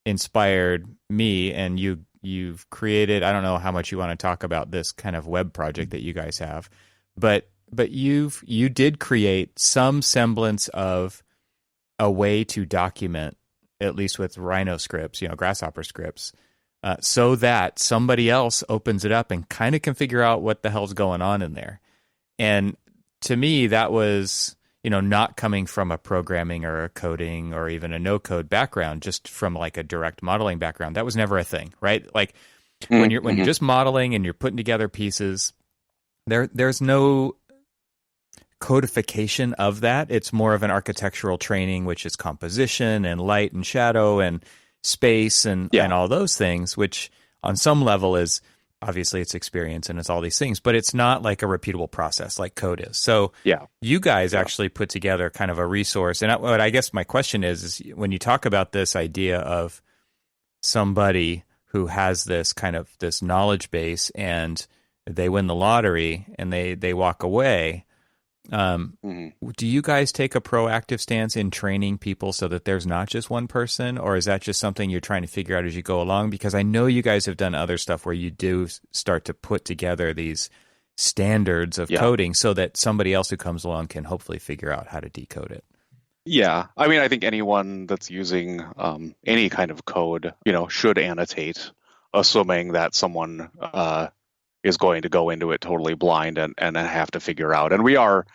inspired me, and you've created, I don't know how much you want to talk about this kind of web project that you guys have, but you did create some semblance of a way to document, at least with Rhino scripts, Grasshopper scripts, so that somebody else opens it up and kind of can figure out what the hell's going on in there. And to me, that was, not coming from a programming or a coding or even a no-code background, just from like a direct modeling background. That was never a thing, right? Like when you're just modeling and you're putting together pieces, there's no codification of that. It's more of an architectural training, which is composition and light and shadow and space and all those things, which on some level is obviously it's experience and it's all these things, but it's not like a repeatable process like code is. So you guys actually put together kind of a resource. And what I guess my question is when you talk about this idea of somebody who has this kind of this knowledge base and they win the lottery and they walk away, do you guys take a proactive stance in training people so that there's not just one person, or is that just something you're trying to figure out as you go along? Because I know you guys have done other stuff where you do start to put together these standards of coding so that somebody else who comes along can hopefully figure out how to decode it. Yeah. I mean, I think anyone that's using any kind of code, should annotate, assuming that someone is going to go into it totally blind and have to figure out. And we are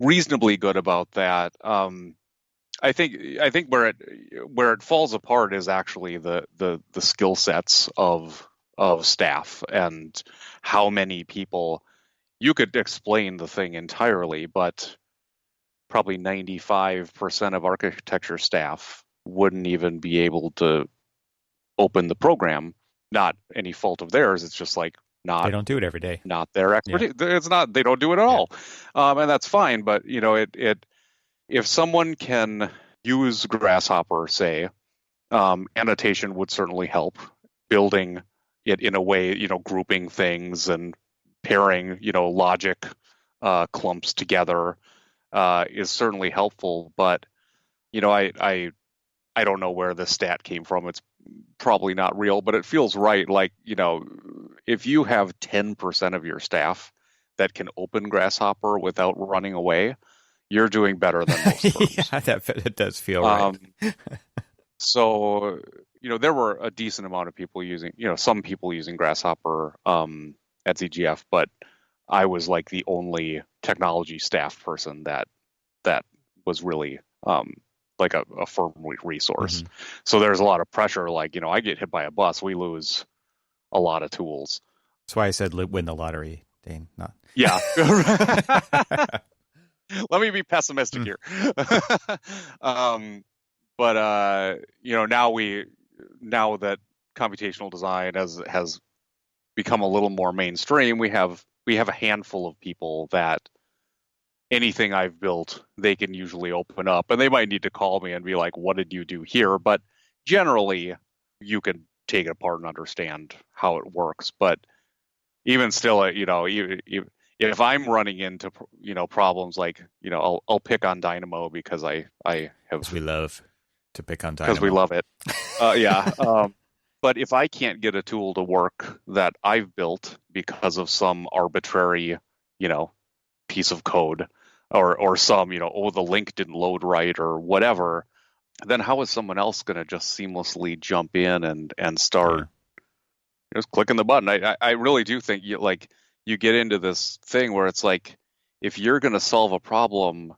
reasonably good about that. I think where it falls apart is actually the skill sets of staff and how many people. You could explain the thing entirely, but probably 95% of architecture staff wouldn't even be able to open the program. Not any fault of theirs. It's just like not. They don't do it every day. Not their expertise. Yeah. It's not. They don't do it at all, and that's fine. But if someone can use Grasshopper, say, annotation would certainly help. Building it in a way, grouping things and pairing, logic clumps together is certainly helpful. But I don't know where the stat came from. It's probably not real, but it feels right. Like, if you have 10% of your staff that can open Grasshopper without running away, you're doing better than most firms. Yeah, that does feel right. So, there were a decent amount of people using, some people using Grasshopper at ZGF, but I was like the only technology staff person that was really like a firm resource. Mm-hmm. So there's a lot of pressure. Like, I get hit by a bus, we lose a lot of tools. That's why I said win the lottery, Dane. Not. Yeah. Let me be pessimistic here. But now that computational design has become a little more mainstream, we have a handful of people that anything I've built, they can usually open up, and they might need to call me and be like, what did you do here? But generally you can take it apart and understand how it works. But even still, if I'm running into, problems like, I'll pick on Dynamo because I have. We love to pick on Dynamo. Because we love it. Yeah. But if I can't get a tool to work that I've built because of some arbitrary, piece of code or some, the link didn't load right or whatever, then how is someone else going to just seamlessly jump in and start just clicking the button? I really do think you get into this thing where it's like, if you're going to solve a problem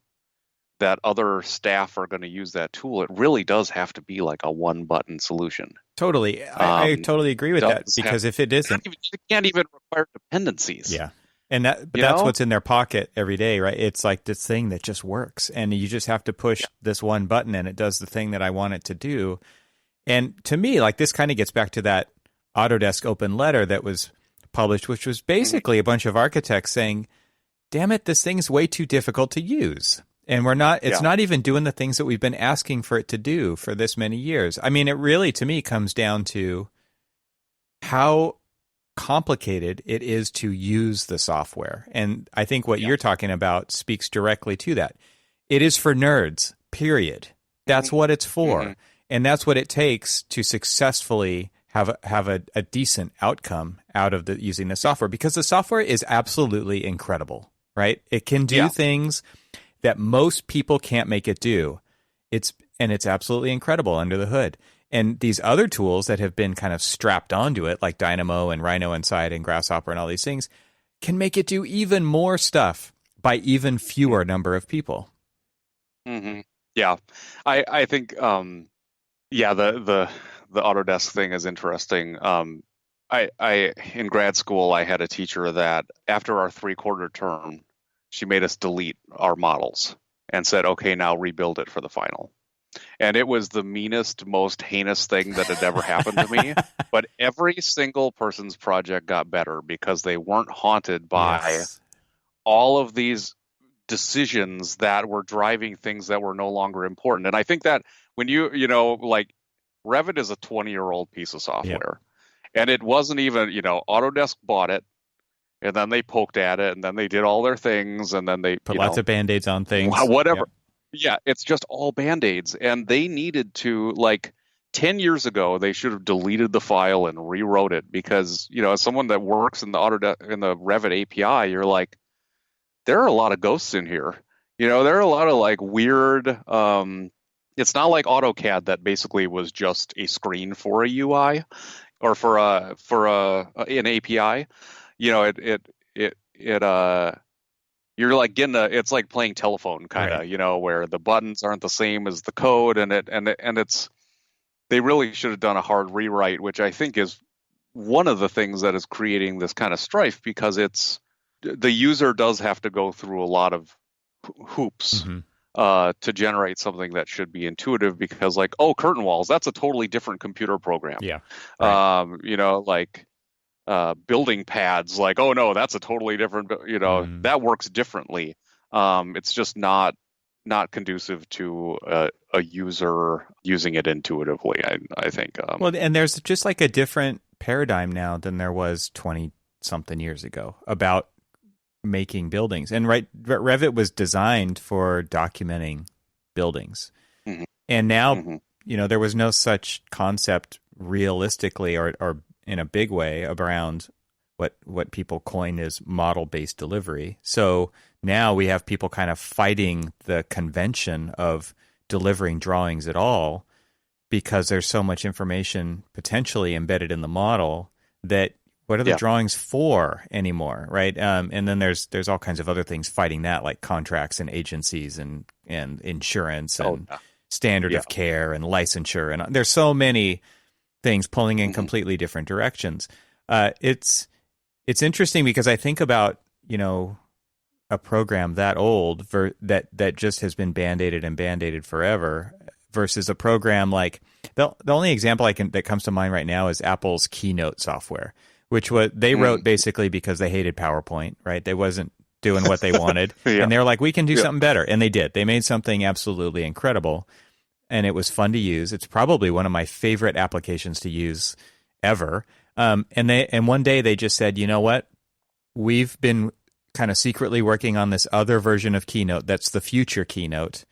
that other staff are going to use that tool, it really does have to be like a one button solution. Totally. I totally agree with that, because if it isn't, it can't even require dependencies. Yeah. And that's what's in their pocket every day, right? It's like this thing that just works, and you just have to push this one button and it does the thing that I want it to do. And to me, like, this kind of gets back to that Autodesk open letter that was published, which was basically a bunch of architects saying, damn it, this thing's way too difficult to use. And it's not even doing the things that we've been asking for it to do for this many years. I mean, it really, to me, comes down to how complicated it is to use the software. And I think what you're talking about speaks directly to that. It is for nerds, period. That's what it's for. Mm-hmm. And that's what it takes to successfully have a decent outcome out of using the software, because the software is absolutely incredible, right? It can do things that most people can't make it do. It's absolutely incredible under the hood. And these other tools that have been kind of strapped onto it, like Dynamo and Rhino Inside and Grasshopper and all these things, can make it do even more stuff by even fewer number of people. Mm-hmm. Yeah, I think the Autodesk thing is interesting. I in grad school, I had a teacher that after our 3/4 term, she made us delete our models and said, okay, now rebuild it for the final. And it was the meanest, most heinous thing that had ever happened to me. But every single person's project got better because they weren't haunted by all of these decisions that were driving things that were no longer important. And I think that when like, Revit is a 20-year-old piece of software. And it wasn't even, Autodesk bought it, and then they poked at it, and then they did all their things, and then they put lots of Band-Aids on things. Whatever. Yep. Yeah, it's just all Band-Aids. And they needed to, 10 years ago, they should have deleted the file and rewrote it, because, as someone that works in the Revit API, you're like, there are a lot of ghosts in here. There are a lot of weird. It's not like AutoCAD that basically was just a screen for a UI or for an API. you're like it's like playing telephone kind of, Right. where the buttons aren't the same as the code, and it's they really should have done a hard rewrite, which I think is one of the things that is creating this kind of strife, because the user does have to go through a lot of hoops to generate something that should be intuitive, because like, oh, curtain walls, that's a totally different computer program. Yeah. Right. Like building pads, like, oh no, that's a totally different, that works differently. It's just not conducive to a user using it intuitively, I think. Well, and there's just like a different paradigm now than there was 20 something years ago about making buildings. And Revit was designed for documenting buildings. And now, there was no such concept realistically or in a big way around what people coin as model-based delivery. So now we have people kind of fighting the convention of delivering drawings at all, because there's so much information potentially embedded in the model that what are the drawings for anymore, right? And then there's all kinds of other things fighting that, like contracts and agencies and insurance and standard of care and licensure. And there's so many things pulling in completely different directions. It's interesting because I think about, a program that old that just has been band-aided forever versus a program like the only example that comes to mind right now is Apple's Keynote software, which they wrote basically because they hated PowerPoint, right? They wasn't doing what they wanted. And they were like, we can do something better. And they did. They made something absolutely incredible. And it was fun to use. It's probably one of my favorite applications to use ever. And one day they just said, you know what? We've been kind of secretly working on this other version of Keynote that's the future Keynote.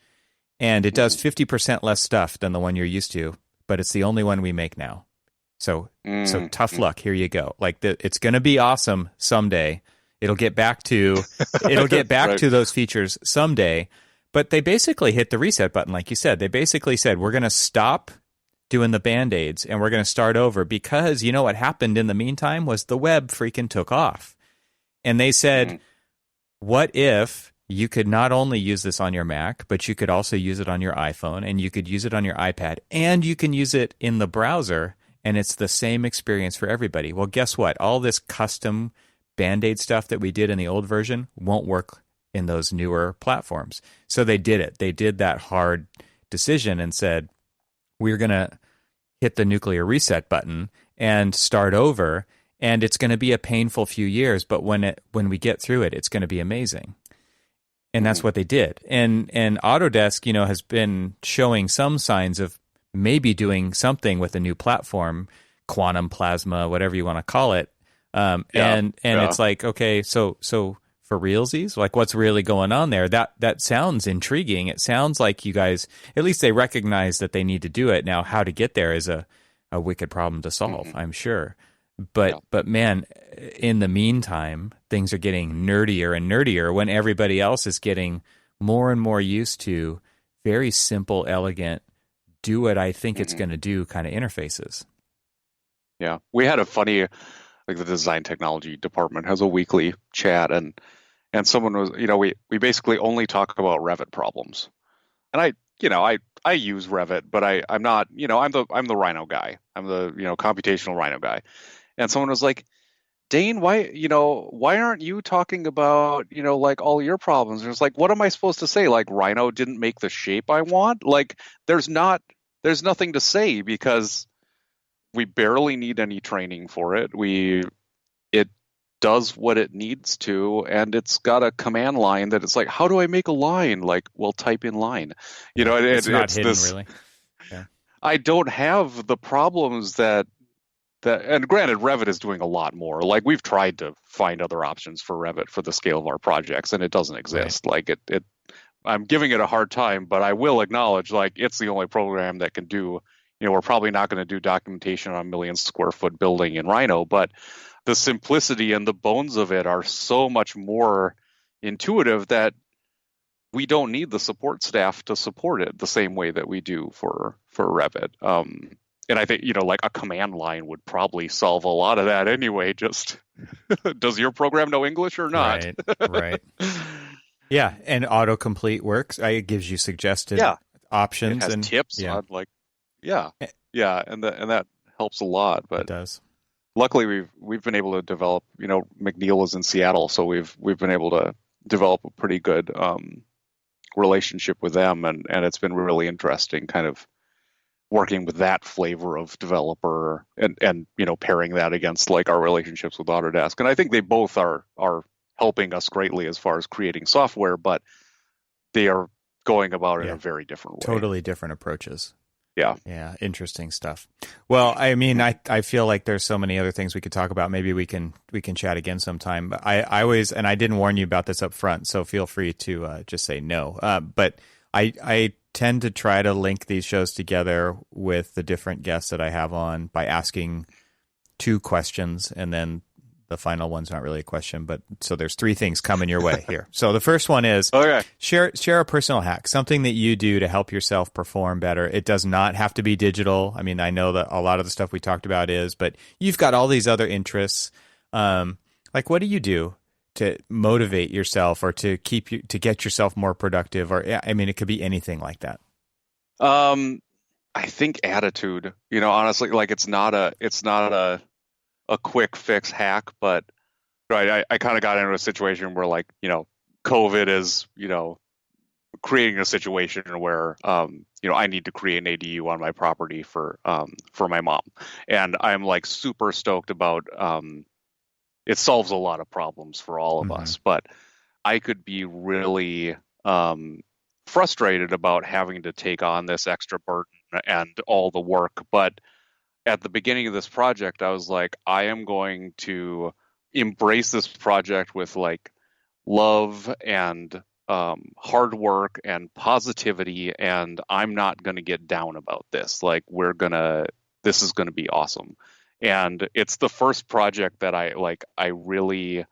And it does 50% less stuff than the one you're used to, but it's the only one we make now. So tough luck. Here you go. Like it's going to be awesome someday. It'll get back to to those features someday. But they basically hit the reset button, like you said. They basically said, we're going to stop doing the Band-Aids and we're going to start over, because what happened in the meantime was the web freaking took off. And they said, what if you could not only use this on your Mac, but you could also use it on your iPhone, and you could use it on your iPad, and you can use it in the browser, and it's the same experience for everybody. Well, guess what? All this custom Band-Aid stuff that we did in the old version won't work in those newer platforms. So they did it. They did that hard decision and said, we're going to hit the nuclear reset button and start over, and it's going to be a painful few years, but when we get through it, it's going to be amazing. And that's what they did. And Autodesk, has been showing some signs of maybe doing something with a new platform, quantum plasma, whatever you want to call it. And it's like, okay, so for realsies, like what's really going on there? That sounds intriguing. It sounds like you guys, at least they recognize that they need to do it. Now, how to get there is a wicked problem to solve, I'm sure. But man, in the meantime, things are getting nerdier and nerdier when everybody else is getting more and more used to very simple, elegant, do what I think it's going to do kind of interfaces. Yeah. We had a funny, like the design technology department has a weekly chat, and someone was, we basically only talk about Revit problems. And I use Revit, but I'm not, I'm the Rhino guy. I'm the, computational Rhino guy. And someone was like, Dane, why aren't you talking about, like all your problems? And it's like, what am I supposed to say? Like Rhino didn't make the shape I want? Like there's nothing to say, because we barely need any training for it. It does what it needs to, and it's got a command line that it's like, how do I make a line? Like, well, type in line. It's not hidden, really. Yeah. I don't have the problems that, and granted, Revit is doing a lot more. Like we've tried to find other options for Revit for the scale of our projects, and it doesn't exist. Right. Like I'm giving it a hard time, but I will acknowledge, like, it's the only program that can do, we're probably not going to do documentation on a 1 million square foot building in Rhino, but the simplicity and the bones of it are so much more intuitive that we don't need the support staff to support it the same way that we do for Revit. and I think, like a command line would probably solve a lot of that anyway. Just does your program know English or not? Right. Right. Yeah, and autocomplete works. It gives you suggested Yeah, it options has and tips yeah, on yeah, and that helps a lot. it But does. luckily, we've been able to develop. McNeil is in Seattle, so we've been able to develop a pretty good relationship with them, and it's been really interesting, kind of working with that flavor of developer and pairing that against like our relationships with Autodesk. And I think they both are helping us greatly as far as creating software, but they are going about it in a very different way. Totally different approaches. Yeah. Yeah. Interesting stuff. Well, I mean, I feel like there's so many other things we could talk about. Maybe we can chat again sometime. But I always, and I didn't warn you about this up front, so feel free to just say no. But I tend to try to link these shows together with the different guests that I have on by asking 2 questions, and then the final one's not really a question, but so there's 3 things coming your way here. So the first one is share a personal hack, something that you do to help yourself perform better. It does not have to be digital. I mean, I know that a lot of the stuff we talked about is, but you've got all these other interests. Like, what do you do to motivate yourself or to get yourself more productive? Or, I mean, it could be anything like that. I think attitude, honestly, like it's not a quick fix hack, but right, I kind of got into a situation where like, COVID is, creating a situation where, I need to create an ADU on my property for my mom. And I'm like super stoked about, it solves a lot of problems for all of us, but I could be really frustrated about having to take on this extra burden and all the work. But at the beginning of this project, I was like, I am going to embrace this project with like love and hard work and positivity, and I'm not going to get down about this. Like, this is going to be awesome. And it's the first project that I really,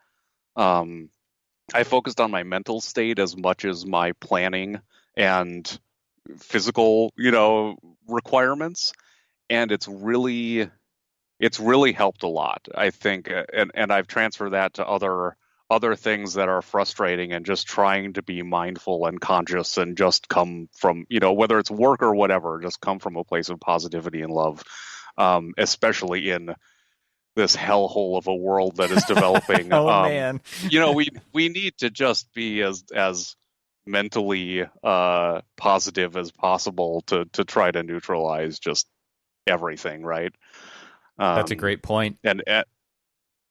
I focused on my mental state as much as my planning and physical, requirements. And it's really helped a lot, I think. And I've transferred that to other things that are frustrating, and just trying to be mindful and conscious and just come from, whether it's work or whatever, just come from a place of positivity and love. Especially in this hellhole of a world that is developing. Man, we need to just be as mentally positive as possible to try to neutralize just everything, right? That's a great point. And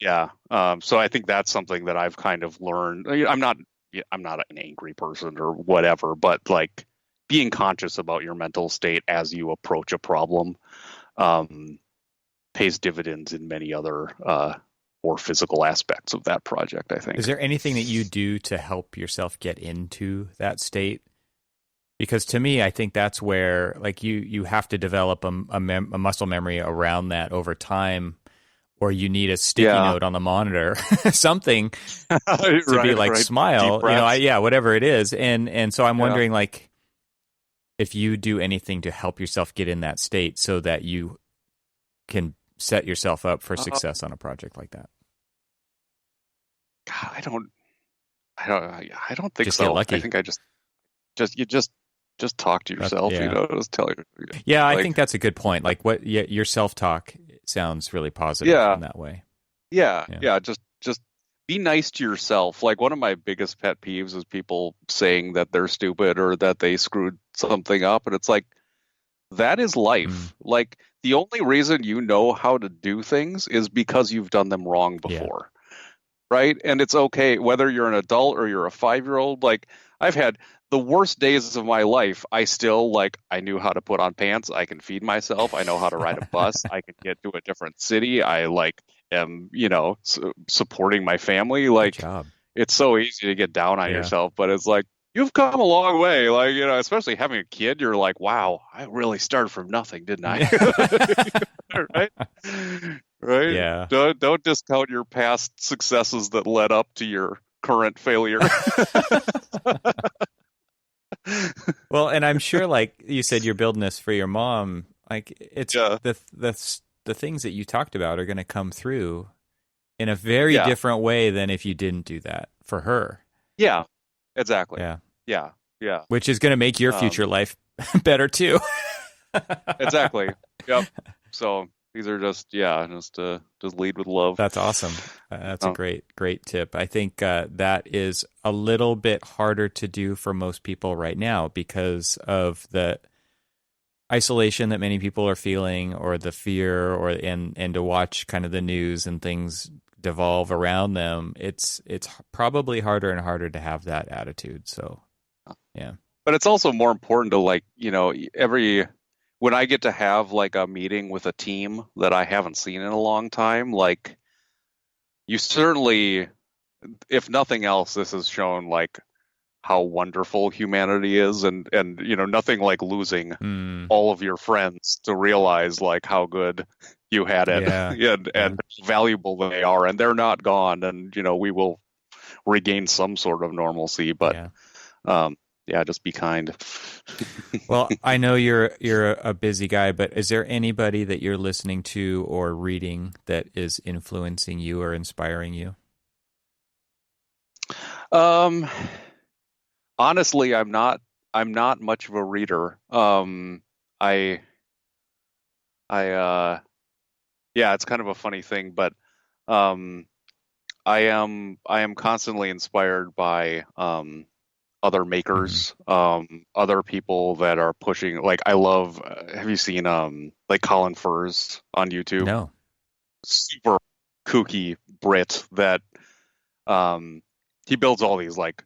so I think that's something that I've kind of learned. I'm not an angry person or whatever, but like being conscious about your mental state as you approach a problem pays dividends in many other more physical aspects of that project, I think. Is there anything that you do to help yourself get into that state? Because to me, I think that's where like you have to develop a muscle memory around that over time, or you need a sticky note on the monitor, something to be like smile, whatever it is. And so I'm wondering like if you do anything to help yourself get in that state so that you can set yourself up for success on a project like that. God, I don't think just so. Get lucky. I think I just talk to yourself, just tell you. Yeah, I think that's a good point. Like your self-talk sounds really positive in that way. Yeah. Just be nice to yourself. Like one of my biggest pet peeves is people saying that they're stupid or that they screwed something up. And it's like, that is life. Like the only reason you know how to do things is because you've done them wrong before. Right. And it's okay whether you're an adult or you're a 5-year-old. Like I've had the worst days of my life. I still I knew how to put on pants. I can feed myself. I know how to ride a bus. I can get to a different city. I am, supporting my family. Like it's so easy to get down on yourself, but it's like, you've come a long way. Like, especially having a kid, you're like, wow, I really started from nothing, didn't I? Right. Yeah. Don't discount your past successes that led up to your current failure. Well, and I'm sure, like you said, you're building this for your mom. Like it's Yeah. the things that you talked about are going to come through in a very Yeah. different way than if you didn't do that for her. Yeah, exactly. Yeah. Yeah. Yeah. Which is going to make your future life better too. Exactly. Yep. So these are just lead with love. That's awesome. That's a great tip. I think that is a little bit harder to do for most people right now because of the isolation that many people are feeling, or the fear, and to watch kind of the news and things devolve around them. It's probably harder and harder to have that attitude. So, yeah. But it's also more important to, like, when I get to have like a meeting with a team that I haven't seen in a long time, like, you certainly, if nothing else, this has shown like how wonderful humanity is, and nothing like losing all of your friends to realize like how good you had it, and valuable they are, and they're not gone, and we will regain some sort of normalcy, but just be kind. Well, I know you're a busy guy, but is there anybody that you're listening to or reading that is influencing you or inspiring you? Honestly, I'm not much of a reader. It's kind of a funny thing, but I am constantly inspired by other makers, other people that are pushing. Like, I love. Have you seen like Colin Furze on YouTube? No. Super kooky Brit that he builds all these like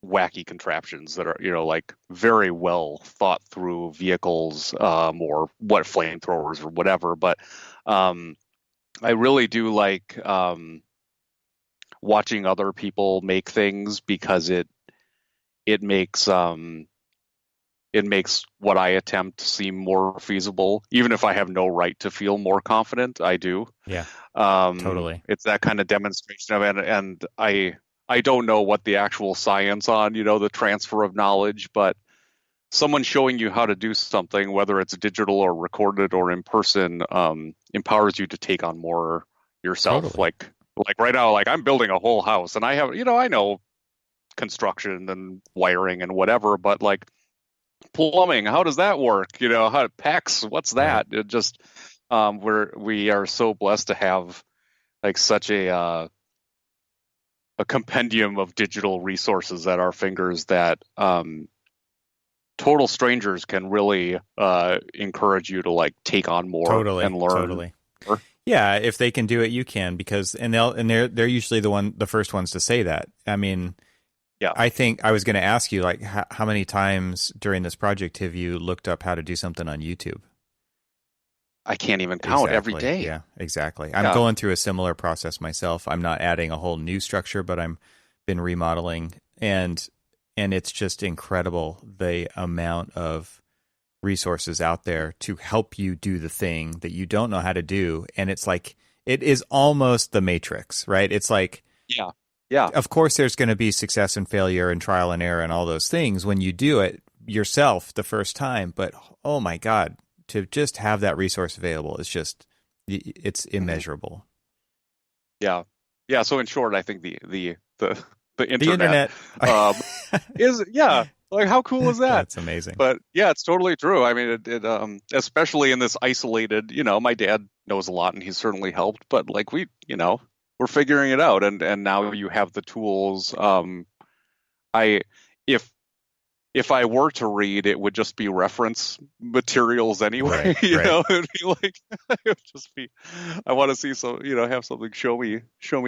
wacky contraptions that are like very well thought through vehicles, or what, flamethrowers or whatever. But I really do like watching other people make things, because it makes what I attempt seem more feasible, even if I have no right to feel more confident. I do. Yeah. Totally. It's that kind of demonstration of it, and I don't know what the actual science on, the transfer of knowledge, but someone showing you how to do something, whether it's digital or recorded or in person, empowers you to take on more yourself. Totally. Like right now, like, I'm building a whole house, and I have, I know construction and wiring and whatever, but like plumbing, how does that work? How PEX, what's that? Right. It just, we are so blessed to have like such a compendium of digital resources at our fingers that total strangers can really encourage you to like take on more and learn. Totally. Yeah, if they can do it, you can, because they're usually the first ones to say that. I mean, yeah. I think I was going to ask you, like, how many times during this project have you looked up how to do something on YouTube? I can't even count. Every day. Yeah, exactly. I'm going through a similar process myself. I'm not adding a whole new structure, but I'm been remodeling, and it's just incredible the amount of resources out there to help you do the thing that you don't know how to do. And it's like, it is almost the Matrix, right? It's like, yeah. Of course, there's going to be success and failure and trial and error and all those things when you do it yourself the first time. But oh my God, to just have that resource available is just, it's immeasurable. Yeah. Yeah. So in short, I think the internet is, like, how cool is that? That's amazing. But yeah, it's totally true. I mean, it especially in this isolated, my dad knows a lot and he's certainly helped, but like we're figuring it out, and now you have the tools. If I were to read, it would just be reference materials anyway. Right, it would be like, it would just be, I want to see have something show me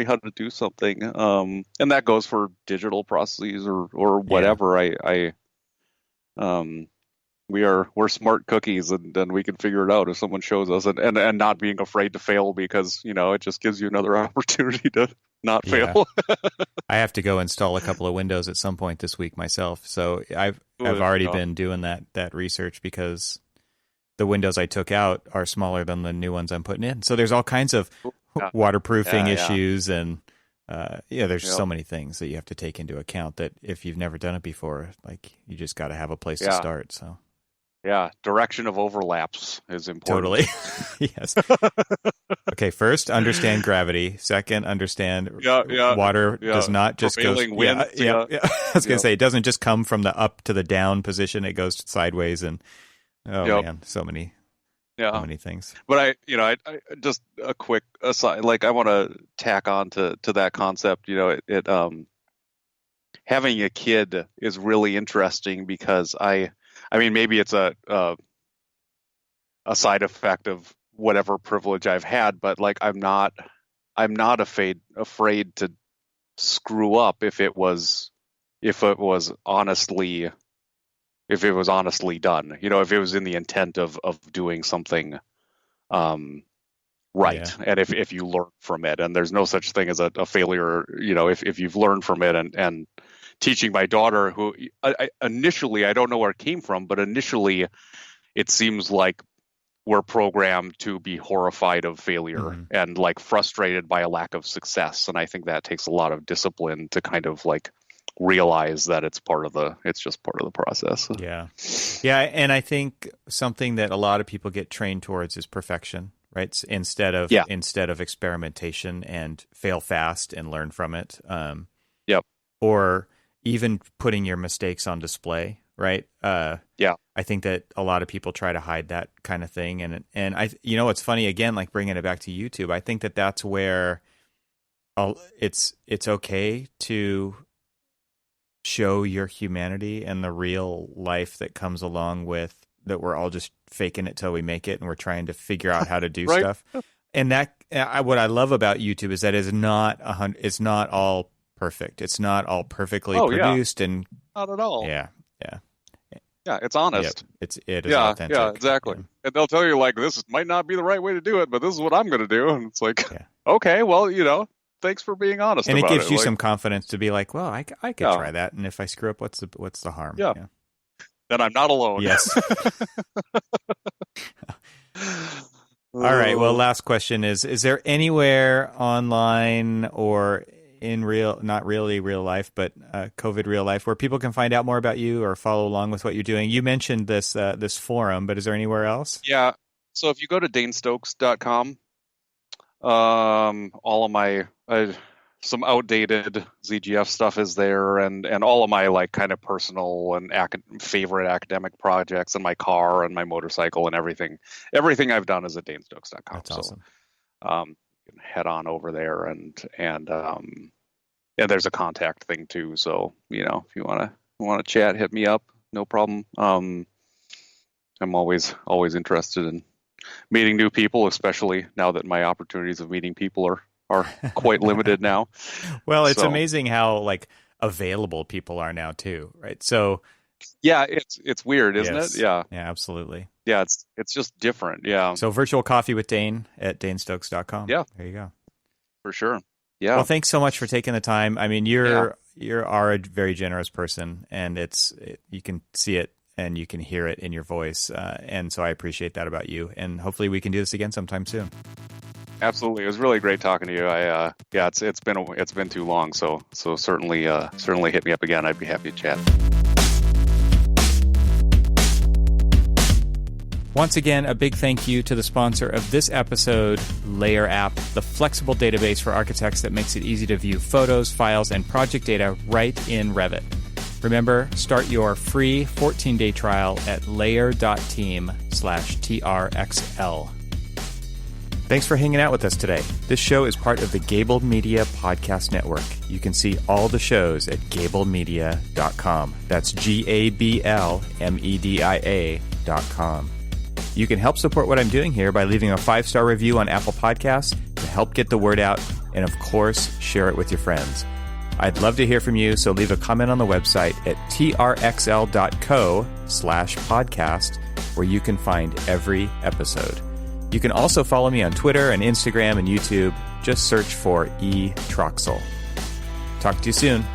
how to do something. And that goes for digital processes or whatever. We're smart cookies, and we can figure it out if someone shows us, and not being afraid to fail, because it just gives you another opportunity to not fail. I have to go install a couple of windows at some point this week myself, so I've already been doing that research, because the windows I took out are smaller than the new ones I'm putting in. So there's all kinds of waterproofing issues, and there's so many things that you have to take into account that if you've never done it before, like, you just got to have a place to start. So Yeah, direction of overlaps is important. Totally. Yes. Okay, first, understand gravity. Second, understand water does not just go... wind. Yeah. I was going to say, it doesn't just come from the up to the down position. It goes sideways and, man, so many things. But I just a quick aside, like I want to tack on to that concept, having a kid is really interesting because I mean, maybe it's a side effect of whatever privilege I've had, but like I'm not afraid to screw up if it was honestly done. If it was in the intent of doing something right, and if you learn from it, and there's no such thing as a failure. If you've learned from it, and teaching my daughter, who initially, I don't know where it came from, but initially it seems like we're programmed to be horrified of failure and like frustrated by a lack of success. And I think that takes a lot of discipline to kind of like realize that it's just part of the process. Yeah. Yeah. And I think something that a lot of people get trained towards is perfection, right? Instead of experimentation and fail fast and learn from it. Or even putting your mistakes on display, right? I think that a lot of people try to hide that kind of thing. And it's funny, again, like bringing it back to YouTube, I think that that's where it's okay to show your humanity and the real life that comes along with that. We're all just faking it till we make it, and we're trying to figure out how to do stuff. And that what I love about YouTube is that it's not all perfect. It's not all perfectly produced, and not at all. Yeah. Yeah, it's honest. It is authentic. Yeah, exactly. Yeah. And they'll tell you like, this might not be the right way to do it, but this is what I'm going to do. And it's like, okay, well, thanks for being honest. And about it gives you some confidence to be like, well, I could try that. And if I screw up, what's the harm? Yeah. Then I'm not alone. Yes. All right. Well, last question is there anywhere online or in not really real life, but COVID real life, where people can find out more about you or follow along with what you're doing? You mentioned this forum, but is there anywhere else? Yeah. So if you go to danestokes.com, all of my some outdated ZGF stuff is there, and all of my like kind of personal and favorite academic projects, and my car and my motorcycle and everything I've done is at danestokes.com. That's awesome. So, you can head on over there, and there's a contact thing too. So if you want to chat, hit me up. No problem. I'm always interested in meeting new people, especially now that my opportunities of meeting people are quite limited now. Well, it's amazing how like available people are now too, right? So yeah, it's weird, isn't it? Yeah, absolutely. Yeah, it's just different. Yeah. So virtual coffee with Dane at danestokes.com. Yeah, there you go. For sure. Yeah. Well, thanks so much for taking the time. I mean, you are a very generous person, and you can see it and you can hear it in your voice, and so I appreciate that about you. And hopefully, we can do this again sometime soon. Absolutely, it was really great talking to you. It's been too long, so certainly hit me up again. I'd be happy to chat. Once again, a big thank you to the sponsor of this episode, Layer App, the flexible database for architects that makes it easy to view photos, files, and project data right in Revit. Remember, start your free 14-day trial at layer.team/TRXL. Thanks for hanging out with us today. This show is part of the Gable Media Podcast Network. You can see all the shows at gablemedia.com. That's GABLMEDIA.com. You can help support what I'm doing here by leaving a 5-star review on Apple Podcasts to help get the word out, and of course, share it with your friends. I'd love to hear from you, so leave a comment on the website at trxl.co/podcast, where you can find every episode. You can also follow me on Twitter and Instagram and YouTube. Just search for eTroxel. Talk to you soon.